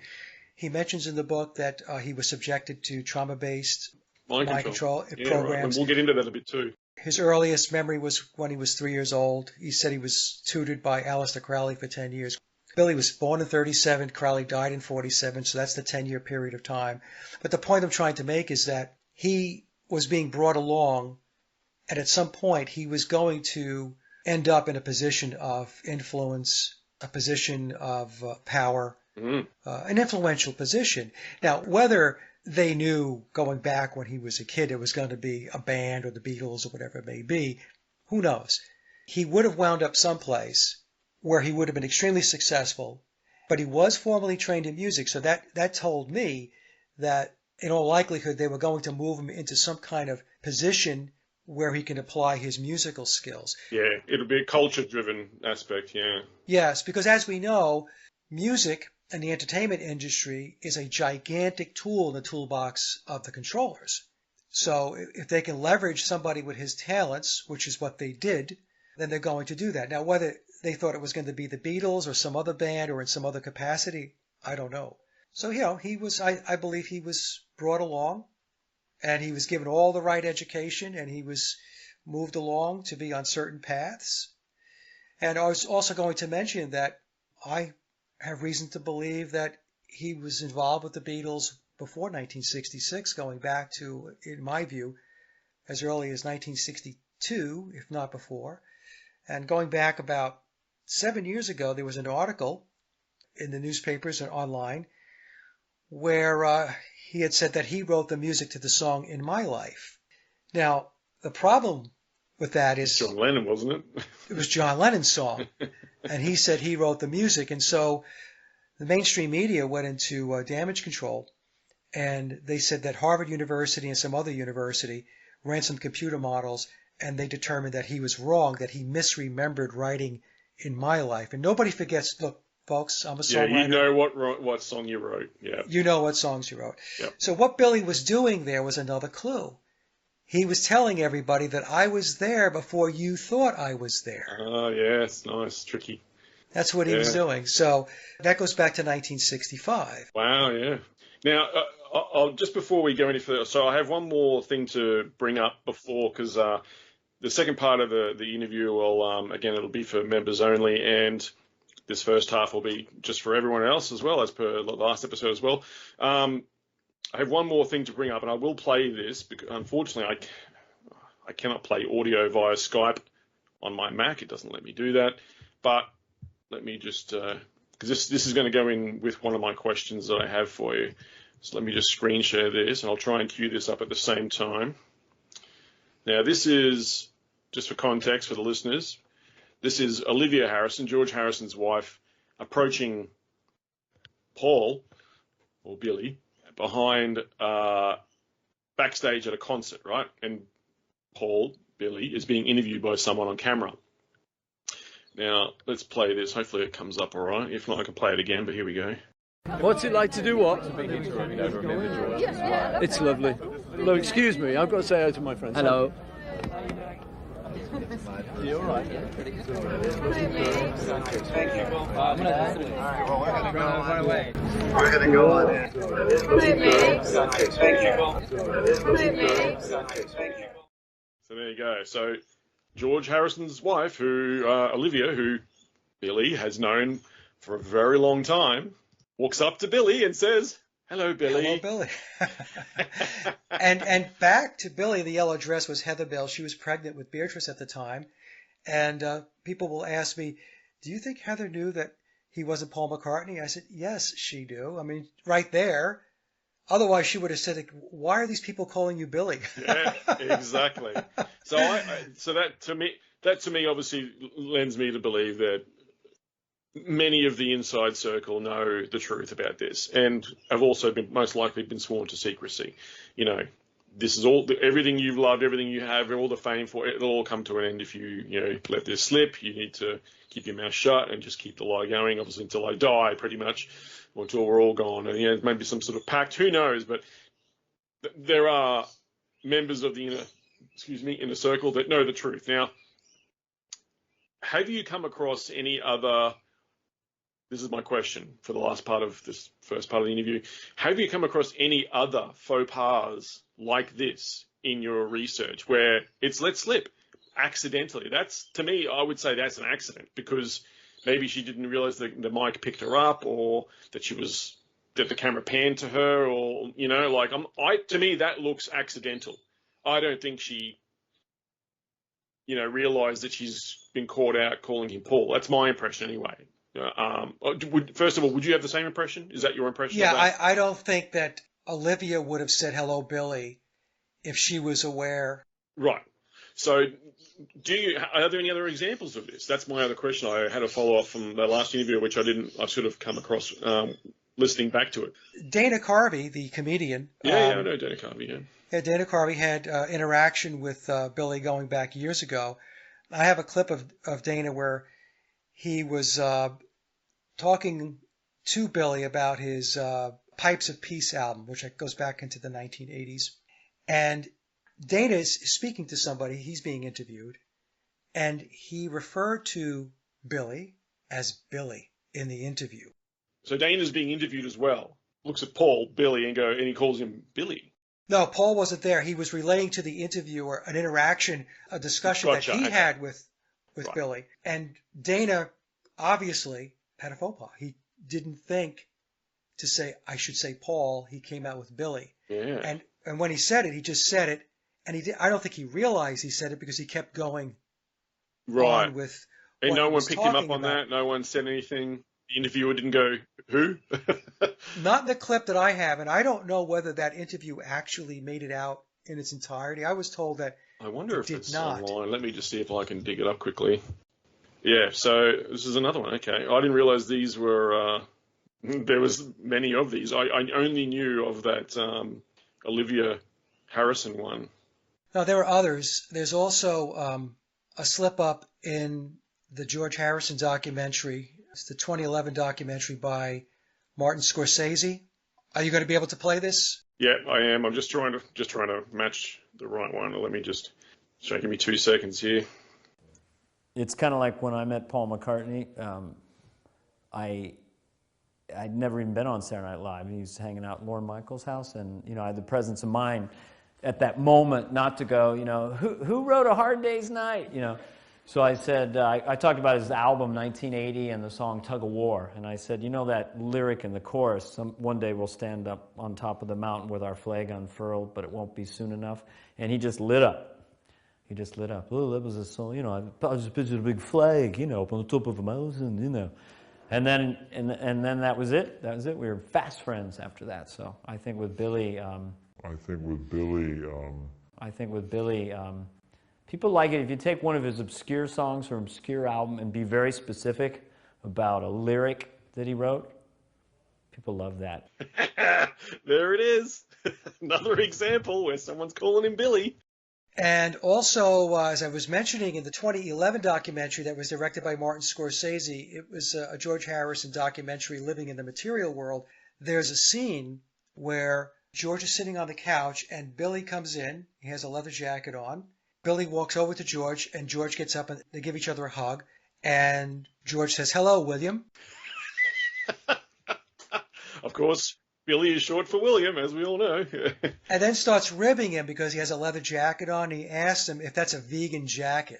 He mentions in the book that he was subjected to trauma-based mind control programs. Right. And we'll get into that a bit too. His earliest memory was when he was 3 years old. He said he was tutored by Aleister Crowley for 10 years. Billy was born in 37. Crowley died in 47, so that's the 10-year period of time. But the point I'm trying to make is that he was being brought along, and at some point he was going to end up in a position of influence, a position of power, an influential position. Now, whether they knew going back when he was a kid it was going to be a band or the Beatles or whatever it may be, who knows? He would have wound up someplace where he would have been extremely successful, but he was formally trained in music, so that told me that in all likelihood they were going to move him into some kind of position where he can apply his musical skills. Yeah, it'll be a culture-driven aspect, yeah. Yes, because as we know, music and the entertainment industry is a gigantic tool in the toolbox of the controllers. So if they can leverage somebody with his talents, which is what they did, then they're going to do that. Now, whether they thought it was going to be the Beatles or some other band or in some other capacity, I don't know. So, I believe he was brought along and he was given all the right education and he was moved along to be on certain paths. And I was also going to mention that I have reason to believe that he was involved with the Beatles before 1966, going back to, in my view, as early as 1962, if not before. And going back about 7 years ago, there was an article in the newspapers and online where he had said that he wrote the music to the song In My Life. Now, the problem with that is... John Lennon, wasn't it? It was John Lennon's song. And he said he wrote the music. And so the mainstream media went into damage control. And they said that Harvard University and some other university ran some computer models and they determined that he was wrong, that he misremembered writing In My Life. And nobody forgets, look, folks, I'm a songwriter. Yeah, you know what song you wrote. Yeah. You know what songs you wrote. Yep. So what Billy was doing there was another clue. He was telling everybody that I was there before you thought I was there. Oh, yeah, it's nice, tricky. That's what he was doing. So that goes back to 1965. Wow, yeah. Now, I'll, just before we go any further, so I have one more thing to bring up before, because the second part of the interview will, again, it'll be for members only, and this first half will be just for everyone else as well, as per the last episode as well. I have one more thing to bring up, and I will play this, because unfortunately I cannot play audio via Skype on my Mac. It doesn't let me do that. But let me just, because this is going to go in with one of my questions that I have for you. So let me just screen share this, and I'll try and cue this up at the same time. Now, this is, just for context for the listeners, this is Olivia Harrison, George Harrison's wife, approaching Paul, or Billy, behind backstage at a concert, right? And Paul, Billy, is being interviewed by someone on camera. Now, let's play this. Hopefully it comes up all right. If not, I can play it again, but here we go. What's it like to do what? It's lovely. Hello, excuse me, I've got to say hello to my friends. Hello. You all right? Thank you. We're going to go on in. So there you go. So George Harrison's wife, Olivia, who Billy has known for a very long time, walks up to Billy and says, "Hello, Billy." Hello, Billy. and back to Billy, the yellow dress was Heather Bell. She was pregnant with Beatrice at the time. And people will ask me, do you think Heather knew that he wasn't Paul McCartney? I said, yes, she knew. I mean, right there. Otherwise, she would have said, why are these people calling you Billy? Yeah, exactly. So so that to me obviously lends me to believe that many of the inside circle know the truth about this, and have also most likely been sworn to secrecy. You know, this is everything you've loved, everything you have, all the fame for it. It'll all come to an end if you let this slip. You need to keep your mouth shut and just keep the lie going, obviously until I die, pretty much, or until we're all gone. And maybe some sort of pact. Who knows? But there are members of the inner circle that know the truth. Now, have you come across any other? This is my question for the last part of this first part of the interview. Have you come across any other faux pas like this in your research where it's let slip accidentally? That's, to me, I would say that's an accident, because maybe she didn't realize that the mic picked her up, or that the camera panned to her, or, to me, that looks accidental. I don't think she, realized that she's been caught out calling him Paul. That's my impression anyway. First of all, would you have the same impression? Is that your impression? Yeah, of that? I don't think that Olivia would have said hello, Billy, if she was aware. Right. So, are there any other examples of this? That's my other question. I had a follow up from the last interview, which I should have come across listening back to it. Dana Carvey, the comedian. Yeah, I know Dana Carvey. Yeah. Yeah, Dana Carvey had interaction with Billy going back years ago. I have a clip of Dana where he was talking to Billy about his Pipes of Peace album, which goes back into the 1980s. And Dana is speaking to somebody. He's being interviewed. And he referred to Billy as Billy in the interview. So Dana's being interviewed as well. Looks at Paul, Billy, and he calls him Billy. No, Paul wasn't there. He was relaying to the interviewer an interaction, a discussion that he had with right. Billy. And Dana obviously had a faux pas. He didn't think to say, I should say Paul. He came out with Billy. Yeah. And when he said it, he just said it. And I don't think he realized he said it, because he kept going on with and what no he one was picked him up talking on about. that? No one said anything? The interviewer didn't go, who? Not in the clip that I have, and I don't know whether that interview actually made it out in its entirety. I was told that I wonder if it's not. online. Let me just see if I can dig it up quickly. Yeah, so this is another one. Okay, I didn't realize these were. There was many of these. I only knew of that Olivia Harrison one. No, there are others. There's also a slip up in the George Harrison documentary. It's the 2011 documentary by Martin Scorsese. Are you going to be able to play this? Yeah, I am. I'm just trying to match the right one. Let me just give me 2 seconds here. It's kind of like when I met Paul McCartney. I'd never even been on Saturday Night Live. He was hanging out at Lorne Michaels' house, and I had the presence of mind at that moment not to go, who wrote A Hard Day's Night, So I said, I talked about his album 1980 and the song Tug of War, and I said, that lyric in the chorus, one day we'll stand up on top of the mountain with our flag unfurled, but it won't be soon enough. And he just lit up. He just lit up. Oh, that was a song, you know, I just pictured a big flag, you know, up on the top of a mountain, you know. And then that was it. That was it. We were fast friends after that. So I think with Billy, people like it if you take one of his obscure songs or obscure album and be very specific about a lyric that he wrote. People love that. There it is. Another example where someone's calling him Billy. And also, as I was mentioning, in the 2011 documentary that was directed by Martin Scorsese, it was a George Harrison documentary, Living in the Material World. There's a scene where George is sitting on the couch and Billy comes in. He has a leather jacket on. Billy walks over to George and George gets up and they give each other a hug. And George says, "Hello, William." Of course, Billy is short for William, as we all know. And then starts ribbing him because he has a leather jacket on. He asks him if that's a vegan jacket.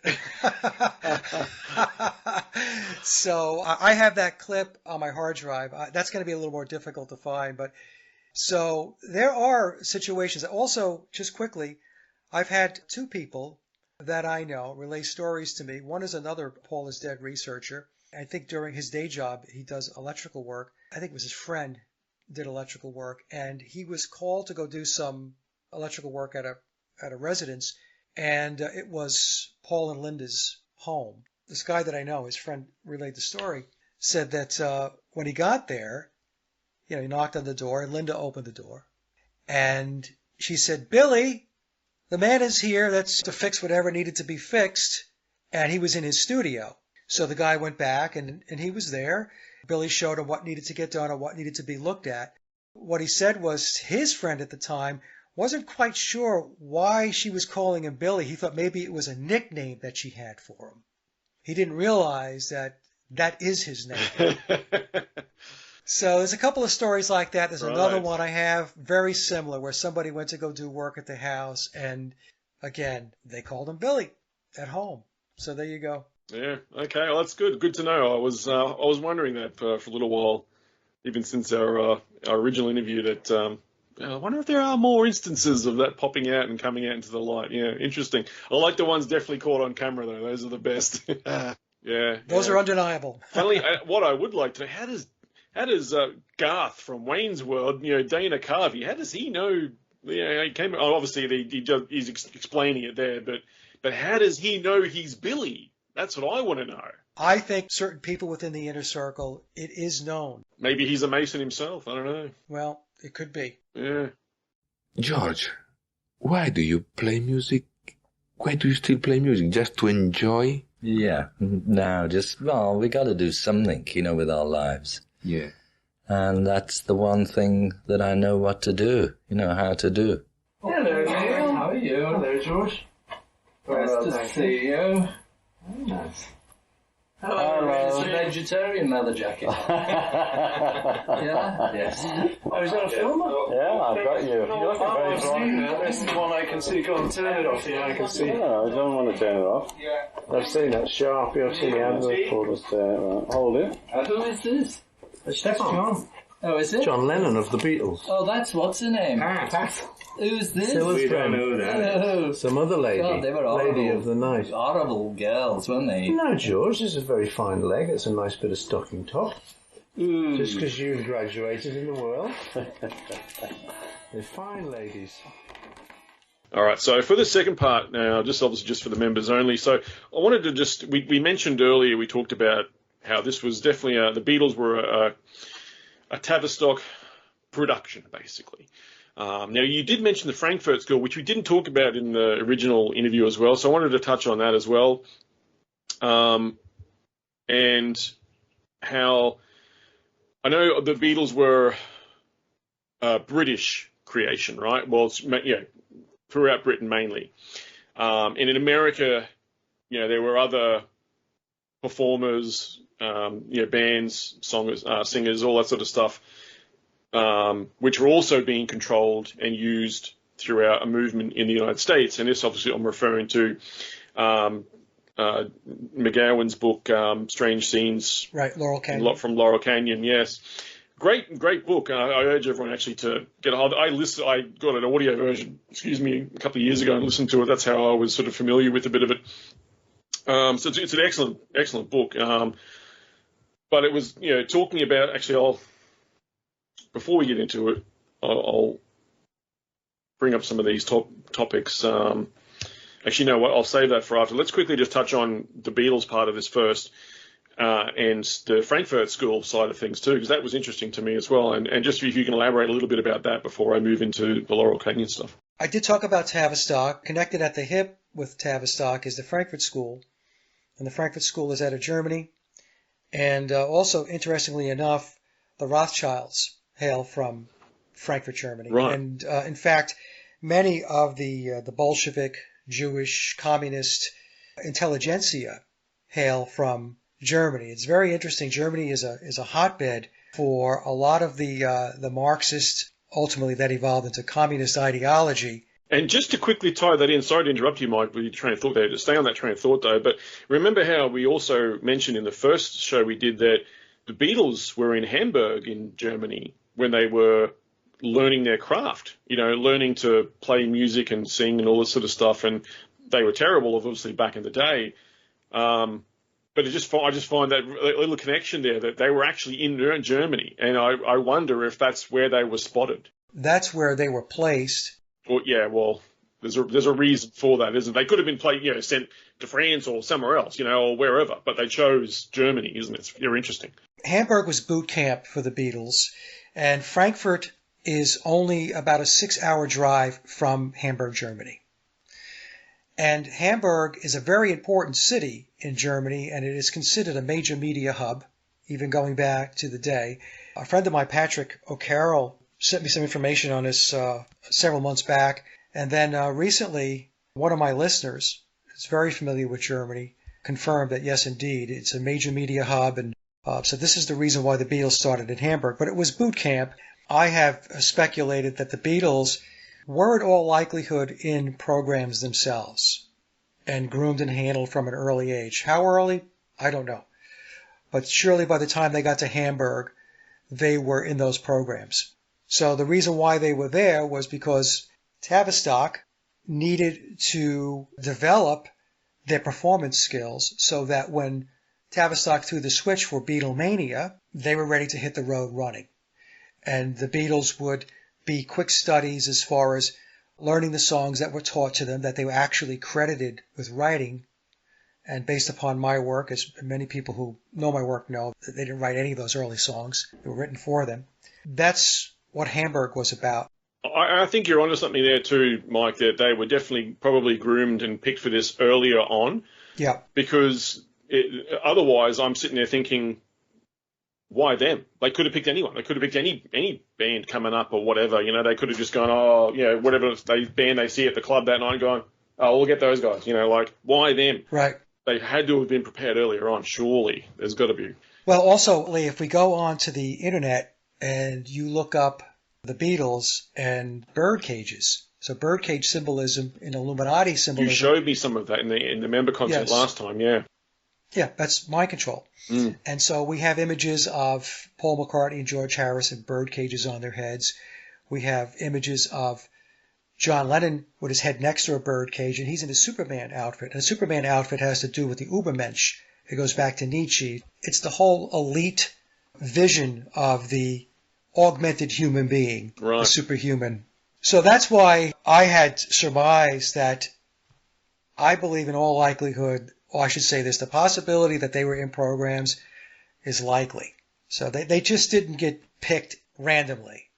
So I have that clip on my hard drive. That's going to be a little more difficult to find. But so there are situations. Also, just quickly, I've had two people that I know relay stories to me. One is another Paul is Dead researcher. I think during his day job, he does electrical work. I think it was his friend did electrical work, and he was called to go do some electrical work at a residence, and it was Paul and Linda's home. This guy that I know, his friend relayed the story, said that when he got there, you know, he knocked on the door, and Linda opened the door, and she said, "Billy, the man is here. That's to fix whatever needed to be fixed," and he was in his studio. So the guy went back, and he was there. Billy showed him what needed to get done and what needed to be looked at. What he said was his friend at the time wasn't quite sure why she was calling him Billy. He thought maybe it was a nickname that she had for him. He didn't realize that that is his name. So there's a couple of stories like that. There's another one I have, very similar, where somebody went to go do work at the house, and again, they called him Billy at home. So there you go. Yeah. Okay. Well, that's good. Good to know. I was wondering that for a little while, even since our original interview. That I wonder if there are more instances of that popping out and coming out into the light. Yeah. Interesting. I like the ones definitely caught on camera though. Those are the best. Yeah. Those are undeniable. Finally, what I would like to know, how does Garth from Wayne's World, you know, Dana Carvey, how does he know? You know, he came. Obviously, he's explaining it there, but how does he know he's Billy? That's what I want to know. I think certain people within the inner circle, it is known. Maybe he's a Mason himself. I don't know. Well, it could be. Yeah. George, why do you play music? Why do you still play music? Just to enjoy? Yeah. No, we got to do something, you know, with our lives. Yeah. And that's the one thing that I know what to do, you know, how to do. Hello, Neil. How are you? Hello, George. Nice to see you. Very nice. Hello. It's a vegetarian leather jacket. Yeah? Yes. Oh, is that a film? Yeah, I've got you. Oh, I've seen that. This is the one I can see. Go on, turn it off. Yeah, I can see. No, I don't want to turn it off. I've seen that Sharpie. I've seen the advert for us. Right. Hold it. Who is this? Stefan. Oh, is it? John Lennon of the Beatles. Oh, that's what's her name? Pat. Who's this? We don't know that. Oh, Some other lady. God, they were horrible. Lady of the night. Horrible girls, weren't they? No, George, this is a very fine leg. It's a nice bit of stocking top. Just because you've graduated in the world. They're fine ladies. All right, so for the second part now, obviously just for the members only. So I wanted to we mentioned earlier, we talked about how this was definitely, the Beatles were a Tavistock production, basically. Now, you did mention the Frankfurt School, which we didn't talk about in the original interview as well, so I wanted to touch on that as well. And how I know the Beatles were a British creation, right? Well, yeah, throughout Britain mainly. And in America, you know, there were other performers, you know, bands, singers, all that sort of stuff, which were also being controlled and used throughout a movement in the United States. And this, obviously, I'm referring to McGowan's book, Strange Scenes. Right, Laurel Canyon. From Laurel Canyon, yes. Great book. I urge everyone actually to get a hold. I got an audio version, a couple of years ago and listened to it. That's how I was sort of familiar with a bit of it. So it's an excellent book. But it was, talking about, actually, before we get into it, I'll bring up some of these topics. Actually, you know what? I'll save that for after. Let's quickly just touch on the Beatles part of this first, and the Frankfurt School side of things too, because that was interesting to me as well. And just if you can elaborate a little bit about that before I move into the Laurel Canyon stuff. I did talk about Tavistock. Connected at the hip with Tavistock is the Frankfurt School, and the Frankfurt School is out of Germany. And also, interestingly enough, the Rothschilds hail from Frankfurt, Germany. Right. And in fact, many of the Bolshevik, Jewish, communist intelligentsia hail from Germany. It's very interesting. Germany is a hotbed for a lot of the Marxist, ultimately that evolved into communist ideology. And just to quickly tie that in, sorry to interrupt you, Mike, with your train of thought there. To stay on that train of thought, though, but remember how we also mentioned in the first show we did that the Beatles were in Hamburg in Germany when they were learning their craft, learning to play music and sing and all this sort of stuff. And they were terrible, obviously, back in the day. But I just find that little connection there, that they were actually in Germany. And I wonder if that's where they were spotted. That's where they were placed. Well, yeah, there's a reason for that, isn't it? They could have been sent to France or somewhere else, or wherever, but they chose Germany, isn't it? It's very interesting. Hamburg was boot camp for the Beatles, and Frankfurt is only about a 6-hour drive from Hamburg, Germany. And Hamburg is a very important city in Germany, and it is considered a major media hub, even going back to the day. A friend of mine, Patrick O'Carroll, sent me some information on this several months back. And then recently, one of my listeners, who's very familiar with Germany, confirmed that, yes, indeed, it's a major media hub. And so this is the reason why the Beatles started in Hamburg. But it was boot camp. I have speculated that the Beatles were in all likelihood in programs themselves and groomed and handled from an early age. How early? I don't know. But surely by the time they got to Hamburg, they were in those programs. So the reason why they were there was because Tavistock needed to develop their performance skills so that when Tavistock threw the switch for Beatlemania, they were ready to hit the road running. And the Beatles would be quick studies as far as learning the songs that were taught to them, that they were actually credited with writing. And based upon my work, as many people who know my work know, that they didn't write any of those early songs. They were written for them. That's what Hamburg was about. I think you're onto something there too, Mike, that they were definitely probably groomed and picked for this earlier on. Yeah. Because otherwise I'm sitting there thinking, why them? They could have picked anyone. They could have picked any band coming up or whatever. They could have just gone, whatever band they see at the club that night, going, we'll get those guys. Why them? Right. They had to have been prepared earlier on, surely. There's got to be. Well, also, Lee, if we go onto the internet and you look up the Beatles and bird cages, so birdcage symbolism in Illuminati symbolism. You showed me some of that in the member content last time, yeah. Yeah, that's mind control. Mm. And so we have images of Paul McCartney and George Harrison, bird cages on their heads. We have images of John Lennon with his head next to a bird cage, and he's in a Superman outfit. And a Superman outfit has to do with the Übermensch. It goes back to Nietzsche. It's the whole elite vision of the augmented human being, right. The superhuman. So that's why I had surmised that I believe in all likelihood, or I should say this, the possibility that they were in programs is likely. So they just didn't get picked randomly.